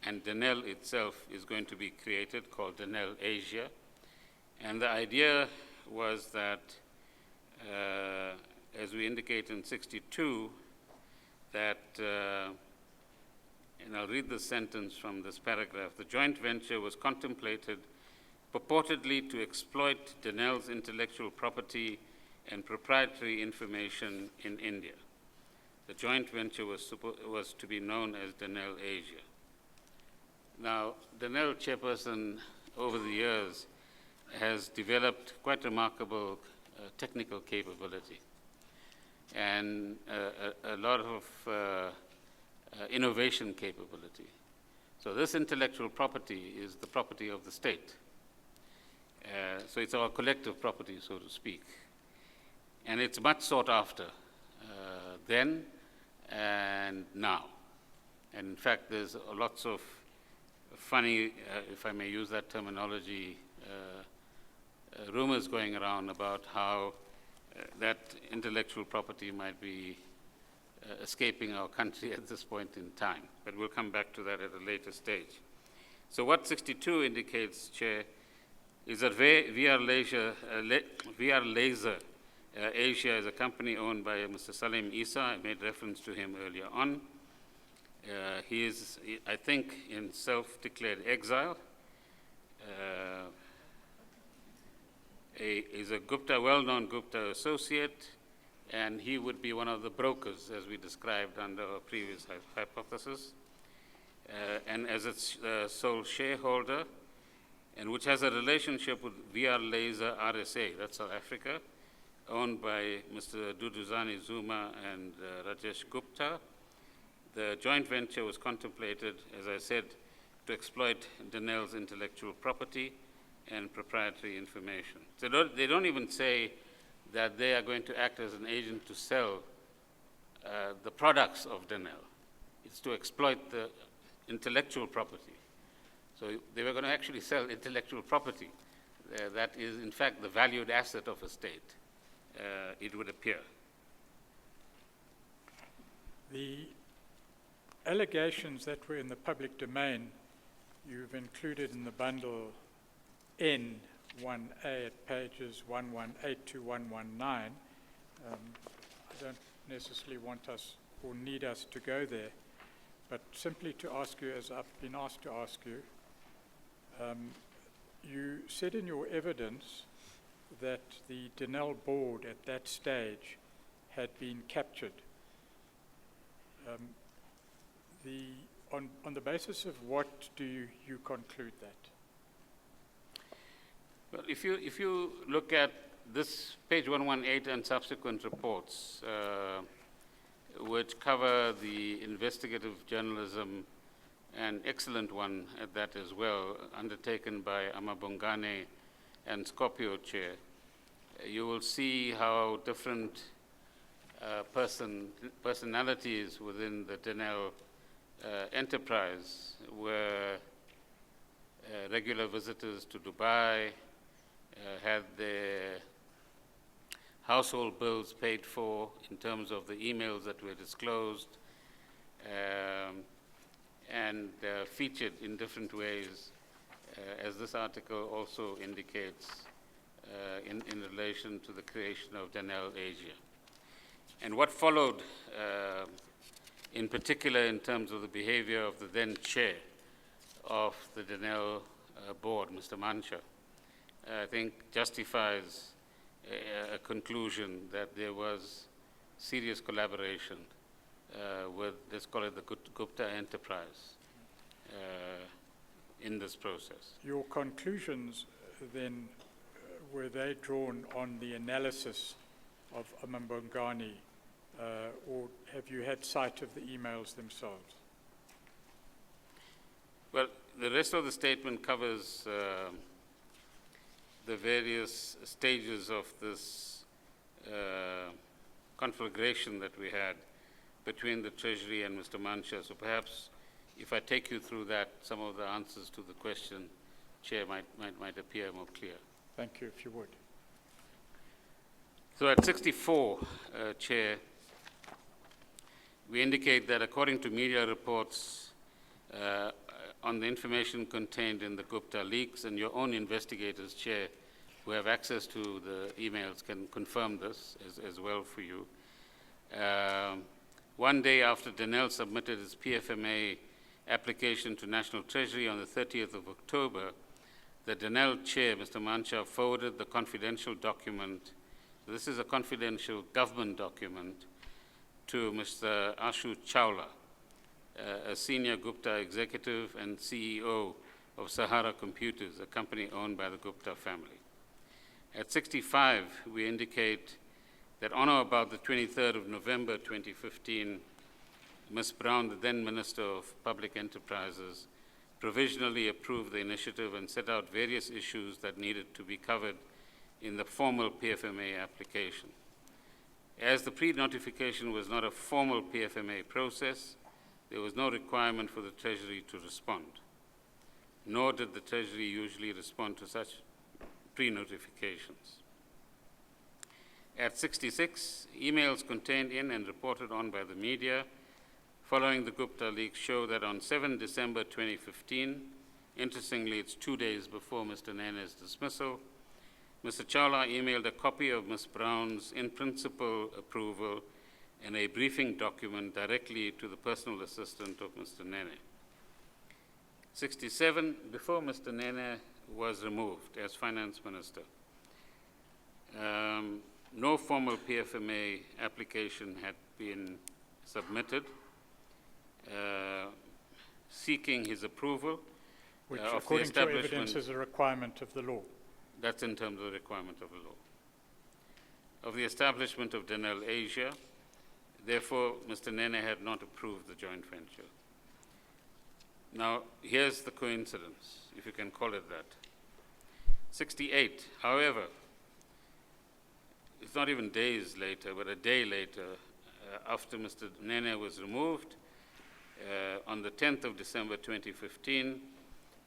and Danelle itself is going to be created, called Danelle Asia. And the idea was that, as we indicate in 62, that, and I'll read the sentence from this paragraph, the joint venture was contemplated purportedly to exploit Danelle's intellectual property and proprietary information in India. The joint venture was to be known as Danelle Asia. Now, Danelle chairperson over the years, has developed quite remarkable technical capability and a lot of innovation capability. So this intellectual property is the property of the state. So it's our collective property, so to speak. And it's much sought after then and now. And in fact, there's lots of funny, if I may use that terminology, rumors going around about how that intellectual property might be escaping our country at this point in time. But we'll come back to that at a later stage. So what 62 indicates, Chair, is that VR Laser Asia is a company owned by Mr. Salim Isa. I made reference to him earlier on. He is, I think, in self-declared exile. Is a Gupta, well-known Gupta associate, and he would be one of the brokers, as we described under our previous hypothesis, and as its sole shareholder, and which has a relationship with VR Laser RSA, that's South Africa, owned by Mr. Duduzane Zuma and Rajesh Gupta. The joint venture was contemplated, as I said, to exploit Danelle's intellectual property and proprietary information. So they don't even say that they are going to act as an agent to sell the products of Danelle. It's to exploit the intellectual property. So they were going to actually sell intellectual property. That is, in fact, the valued asset of a state, it would appear. The allegations that were in the public domain, you've included in the bundle N1A at pages 118 to 119. I don't necessarily want us or need us to go there, but simply to ask you, as I've been asked to ask you, you said in your evidence that the Danelle board at that stage had been captured. On the basis of what do you conclude that? Well, if you look at this page 118 and subsequent reports, which cover the investigative journalism, an excellent one at that as well, undertaken by Amabongane and Skopje Chair, you will see how different personalities within the Danelle enterprise were regular visitors to Dubai, had their household bills paid for in terms of the emails that were disclosed, and featured in different ways, as this article also indicates, in relation to the creation of Danelle Asia. And what followed, in particular in terms of the behavior of the then chair of the Danelle board, Mr. Mancha, I think justifies a conclusion that there was serious collaboration with, let's call it the Gupta enterprise, in this process. Your conclusions then, were they drawn on the analysis of Amabongane, or have you had sight of the emails themselves? Well, the rest of the statement covers the various stages of this conflagration that we had between the Treasury and Mr. Mancha. So perhaps if I take you through that, some of the answers to the question, Chair, might appear more clear. Thank you, if you would. So at 64, Chair, we indicate that according to media reports on the information contained in the Gupta leaks, and your own investigators, Chair, who have access to the emails can confirm this as well for you. One day after Danelle submitted his PFMA application to National Treasury on the 30th of October, the Danelle chair, Mr. Mancha, forwarded the confidential document. This is a confidential government document to Mr. Ashu Chawla, a senior Gupta executive and CEO of Sahara Computers, a company owned by the Gupta family. At 65, we indicate that on or about the 23rd of November 2015, Ms. Brown, the then Minister of Public Enterprises, provisionally approved the initiative and set out various issues that needed to be covered in the formal PFMA application. As the pre-notification was not a formal PFMA process, there was no requirement for the Treasury to respond, nor did the Treasury usually respond to such pre-notifications. At 66, emails contained in and reported on by the media following the Gupta leaks show that on 7 December 2015, interestingly, it's 2 days before Mr. Nene's dismissal, Mr. Chawla emailed a copy of Ms. Brown's in-principle approval and a briefing document directly to the personal assistant of Mr. Nene. 67, before Mr. Nene was removed as finance minister, no formal PFMA application had been submitted seeking his approval Which, of the according to establishment. evidence, is a requirement of the law. That's in terms of the requirement of the law. Of the establishment of Danelle Asia, therefore, Mr. Nene had not approved the joint venture. Now, here's the coincidence, if you can call it that. 68, however, it's not even days later, but a day later, after Mr. Nene was removed, on the 10th of December 2015,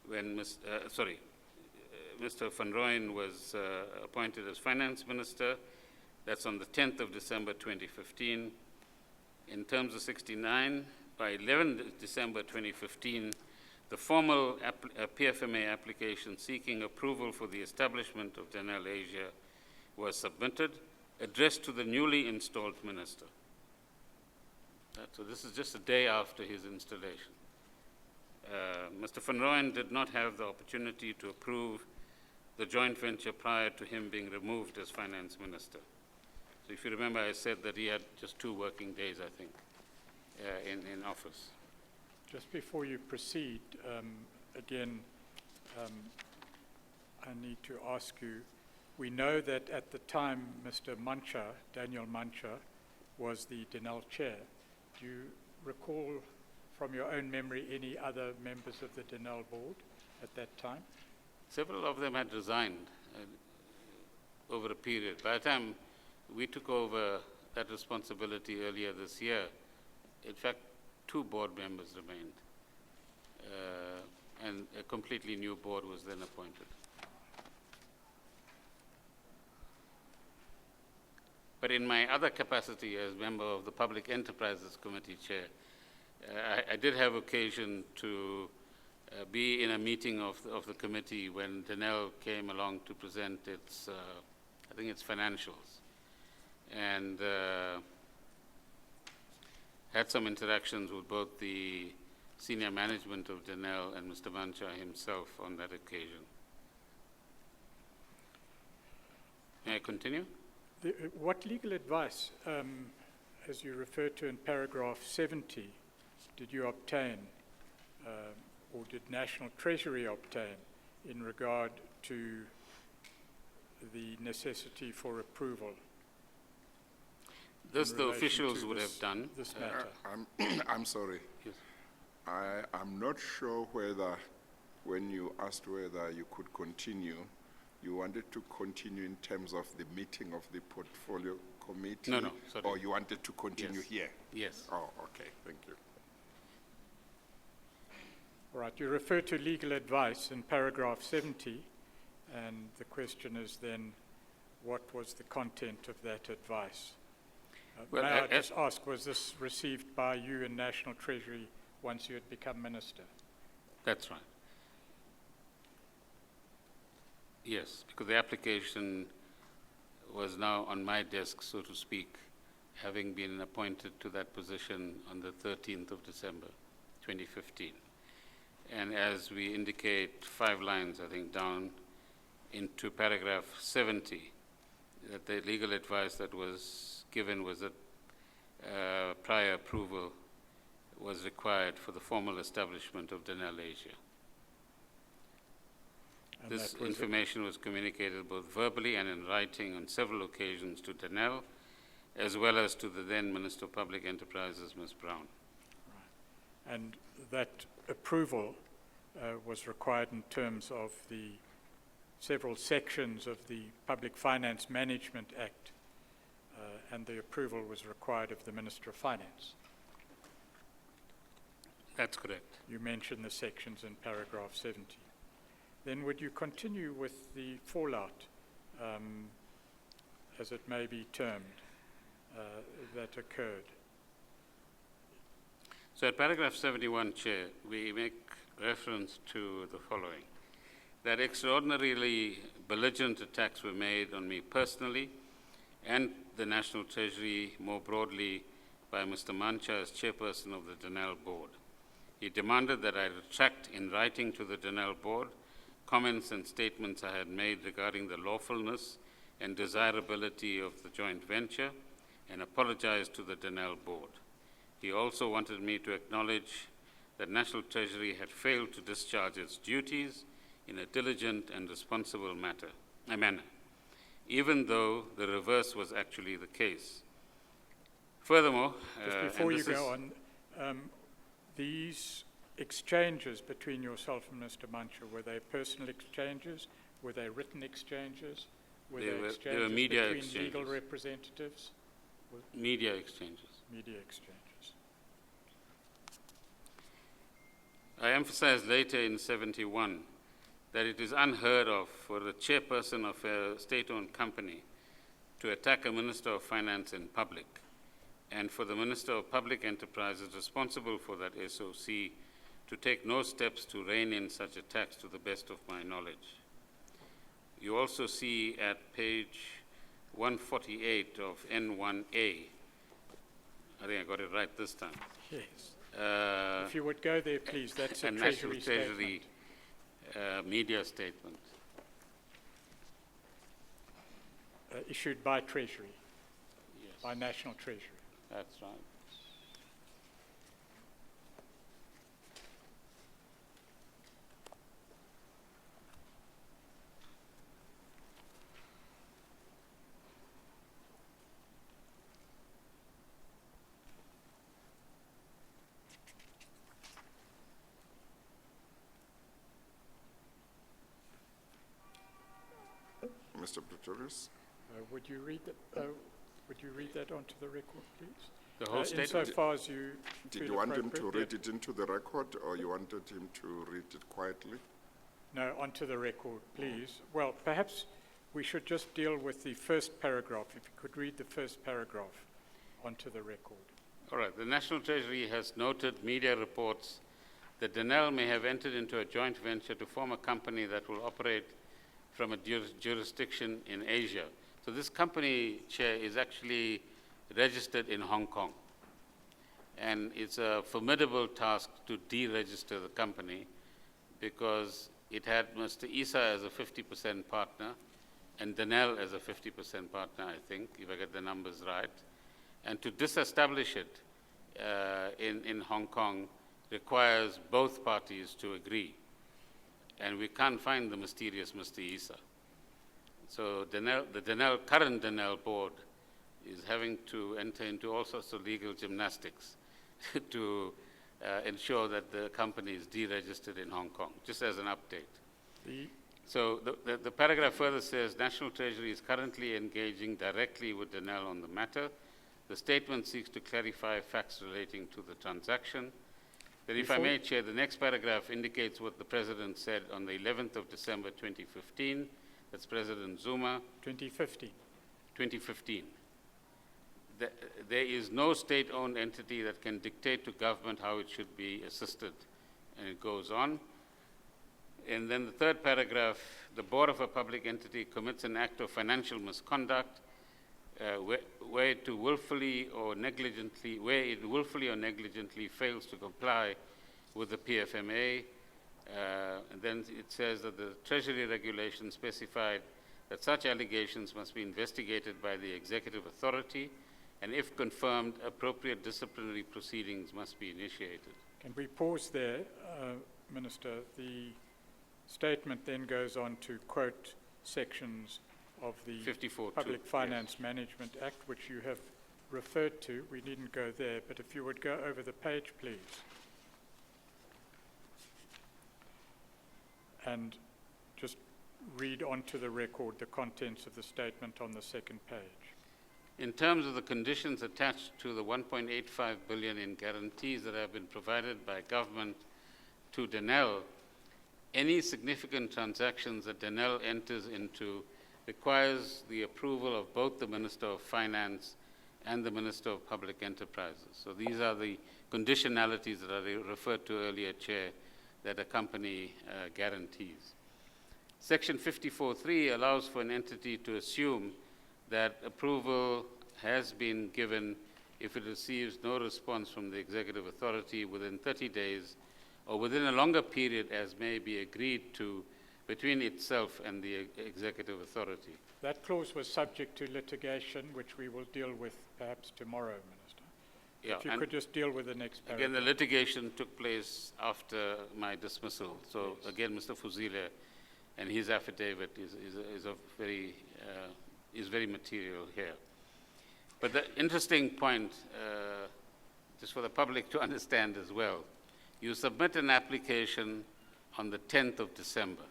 when Mr. Van Rooyen was appointed as finance minister. That's on the 10th of December 2015. In terms of 69, by 11 December 2015, the formal PFMA application seeking approval for the establishment of Danelle Asia was submitted, addressed to the newly installed minister. So this is just a day after his installation. Mr. Van Rooyen did not have the opportunity to approve the joint venture prior to him being removed as finance minister. So if you remember, I said that he had just 2 working days, I think, in office. Just before you proceed, again, I need to ask you, we know that at the time Mr. Mancha, Daniel Mancha, was the Danelle chair. Do you recall from your own memory any other members of the Danelle board at that time? Several of them had resigned over a period. By the time we took over that responsibility earlier this year, in fact, 2 board members remained, and a completely new board was then appointed. But in my other capacity as member of the Public Enterprises Committee chair, I did have occasion to be in a meeting of the committee when Danelle came along to present its, I think its financials, and had some interactions with both the senior management of Danelle and Mr. Mancha himself on that occasion. May I continue? What legal advice, as you refer to in paragraph 70, did you obtain, or did National Treasury obtain, in regard to the necessity for approval? This in the relation officials to would this- have done. This matter. I'm sorry. Yes. I'm not sure whether, when you asked whether you could continue, you wanted to continue in terms of the meeting of the portfolio committee? No, sorry. Or you wanted to continue Yes. here? Yes. Oh, okay, thank you. All right, you refer to legal advice in paragraph 70, and the question is then, what was the content of that advice? Well, May I just ask, was this received by you in National Treasury once you had become minister? That's right. Yes, because the application was now on my desk, so to speak, having been appointed to that position on the 13th of December, 2015. And as we indicate 5 lines, I think, down into paragraph 70, that the legal advice that was given was that prior approval was required for the formal establishment of Danelle Asia. And This that was information was communicated both verbally and in writing on several occasions to Danelle, as well as to the then Minister of Public Enterprises, Ms. Brown. And that approval was required in terms of the several sections of the Public Finance Management Act, and the approval was required of the Minister of Finance. That's correct. You mentioned the sections in paragraph 70. Then would you continue with the fallout, as it may be termed, that occurred? So at paragraph 71, Chair, we make reference to the following: that extraordinarily belligerent attacks were made on me personally and the National Treasury more broadly by Mr. Mancha as chairperson of the Danelle board. He demanded that I retract in writing to the Danelle board comments and statements I had made regarding the lawfulness and desirability of the joint venture and apologize to the Danelle board. He also wanted me to acknowledge that National Treasury had failed to discharge its duties in a diligent and responsible manner, even though the reverse was actually the case. Furthermore, Just before you go on, these exchanges between yourself and Mr. Mancha, were they personal exchanges? Were they written exchanges? Were they exchanges were media between exchanges. legal representatives? Media exchanges. Media exchanges. I emphasized later in 71 that it is unheard of for the chairperson of a state-owned company to attack a Minister of Finance in public, and for the Minister of Public Enterprises responsible for that SOC to take no steps to rein in such attacks to the best of my knowledge. You also see at page 148 of N1A, I think I got it right this time. Yes. If you would go there, please. That's a National Treasury Treasury statement. media statement. Issued by Treasury, Yes, by National Treasury. that's right. Mr. Petronas? Would you read that? Would you read that onto the record, please? The whole statement. Insofar as you Did feel you want him to appropriate, read it into the record, or you wanted him to read it quietly? No, onto the record, please. Well, perhaps we should just deal with the first paragraph. If you could read the first paragraph onto the record. All right. The National Treasury has noted media reports that Danelle may have entered into a joint venture to form a company that will operate from a jurisdiction in Asia. So this company, Chair, is actually registered in Hong Kong. And it's a formidable task to deregister the company because it had Mr. Issa as a 50% partner and Danelle as a 50% partner, I think, if I get the numbers right. And to disestablish it in Hong Kong requires both parties to agree. And we can't find the mysterious Mr. Issa. So the current Danelle board is having to enter into all sorts of legal gymnastics to ensure that the company is deregistered in Hong Kong, just as an update. So the paragraph further says, National Treasury is currently engaging directly with Danelle on the matter. The statement seeks to clarify facts relating to the transaction. Then if I may, Chair, the next paragraph indicates what the President said on the 11th of December 2015. That's President Zuma. 2015. 2015. There is no state-owned entity that can dictate to government how it should be assisted. And it goes on. And then the third paragraph, the board of a public entity commits an act of financial misconduct where it willfully or negligently fails to comply with the PFMA. And then it says that the Treasury regulations specified that such allegations must be investigated by the executive authority, and if confirmed, appropriate disciplinary proceedings must be initiated. Can we pause there, Minister? The statement then goes on to quote sections of the 54 Public too, Finance Management Act, which you have referred to. We needn't go there, but if you would go over the page, please. And just read onto the record the contents of the statement on the second page. In terms of the conditions attached to the 1.85 billion in guarantees that have been provided by government to Danelle, any significant transactions that Danelle enters into requires the approval of both the Minister of Finance and the Minister of Public Enterprises. So these are the conditionalities that I referred to earlier, Chair, that accompany guarantees. Section 54.3 allows for an entity to assume that approval has been given if it receives no response from the executive authority within 30 days or within a longer period as may be agreed to between itself and the executive authority. That clause was subject to litigation, which we will deal with perhaps tomorrow, Minister. Yeah, If you could just deal with the next paragraph. again, the litigation took place after my dismissal. So Yes. again, Mr. Fuzile and his affidavit is very material here. But the interesting point, just for the public to understand as well, you submit an application on the 10th of December,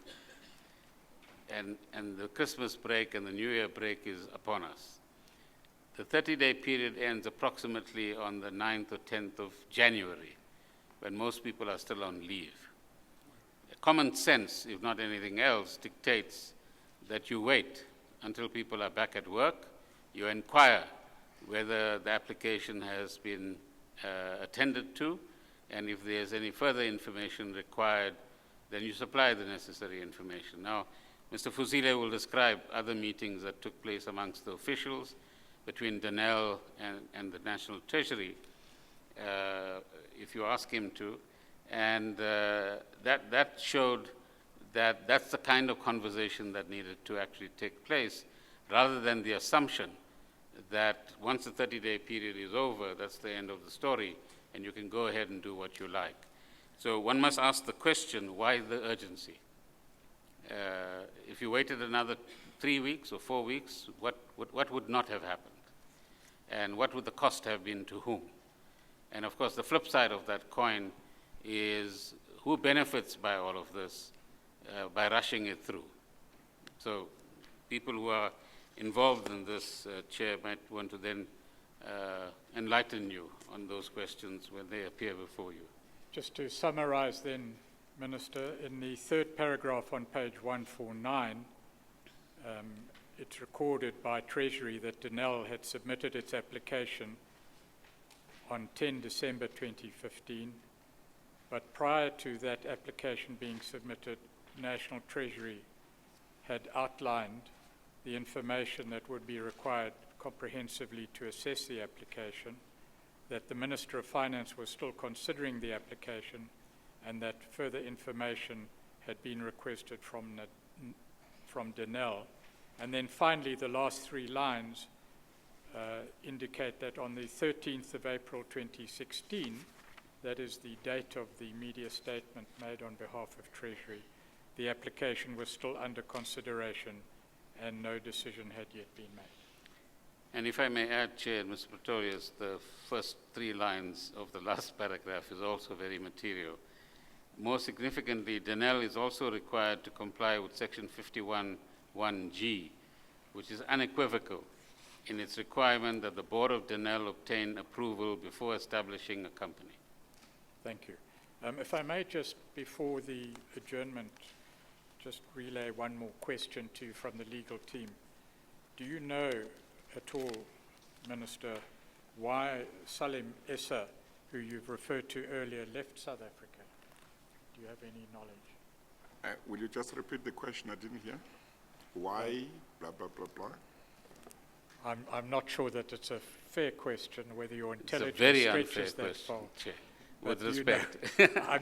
and the Christmas break and the New Year break is upon us. The 30-day period ends approximately on the 9th or 10th of January, when most people are still on leave. Common sense, if not anything else, dictates that you wait until people are back at work, you inquire whether the application has been attended to, and if there's any further information required, then you supply the necessary information. Now, Mr. Fuzile will describe other meetings that took place amongst the officials between Danelle and the National Treasury, if you ask him to, and that showed that that's the kind of conversation that needed to actually take place, rather than the assumption that once the 30-day period is over, that's the end of the story, and you can go ahead and do what you like. So one must ask the question, why the urgency? If you waited another 3 weeks or 4 weeks, what would not have happened? And what would the cost have been to whom? And of course, the flip side of that coin is who benefits by all of this by rushing it through. So people who are involved in this, Chair, might want to then enlighten you on those questions when they appear before you. Just to summarize then, Minister, in the third paragraph on page 149, it's recorded by Treasury that Danelle had submitted its application on 10 December 2015, but prior to that application being submitted, National Treasury had outlined the information that would be required comprehensively to assess the application, that the Minister of Finance was still considering the application, and that further information had been requested from Danelle. And then finally, the last 3 lines indicate that on the 13th of April 2016, that is the date of the media statement made on behalf of Treasury, the application was still under consideration and no decision had yet been made. And if I may add, Chair, Mr. Pretorius, the first 3 lines of the last paragraph is also very material. More significantly, Danelle is also required to comply with Section 51(1)(g), which is unequivocal in its requirement that the board of Danelle obtain approval before establishing a company. Thank you. If I may just, before the adjournment, just relay one more question to you from the legal team. Do you know at all, Minister, why Salim Issa, who you've referred to earlier, left South Africa? Do you have any knowledge? Will you just repeat the question? I didn't hear. Why, blah, blah, blah, blah? I'm not sure that it's a fair question, whether your intelligence It's a very stretches unfair that far. question, Chair, with But you respect. know,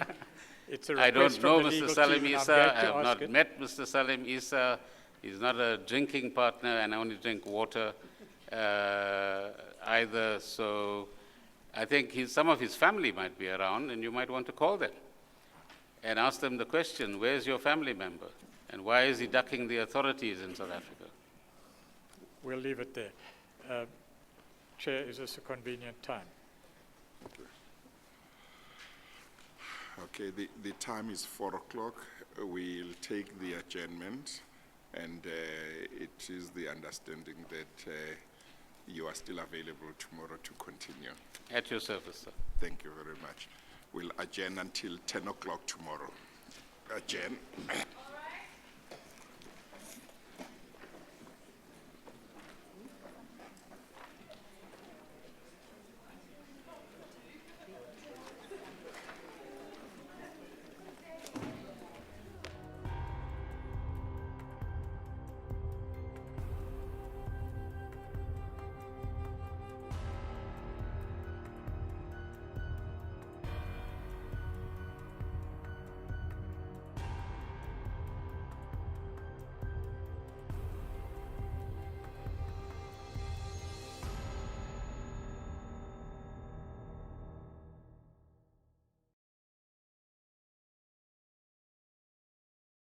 it's a I request don't know from the Mr. legal Salim team, and I'm Issa. going I to have ask not it. met Mr. Salim Issa. He's not a drinking partner, and I only drink water either. So I think some of his family might be around, and you might want to call them. and ask them the question, where's your family member? And why is he ducking the authorities in South Africa? We'll leave it there. Chair, is this a convenient time? Okay, the time is 4 o'clock. We'll take the adjournment, and it is the understanding that you are still available tomorrow to continue. At your service, sir. Thank you very much. We'll adjourn until 10 o'clock tomorrow. Adjourn.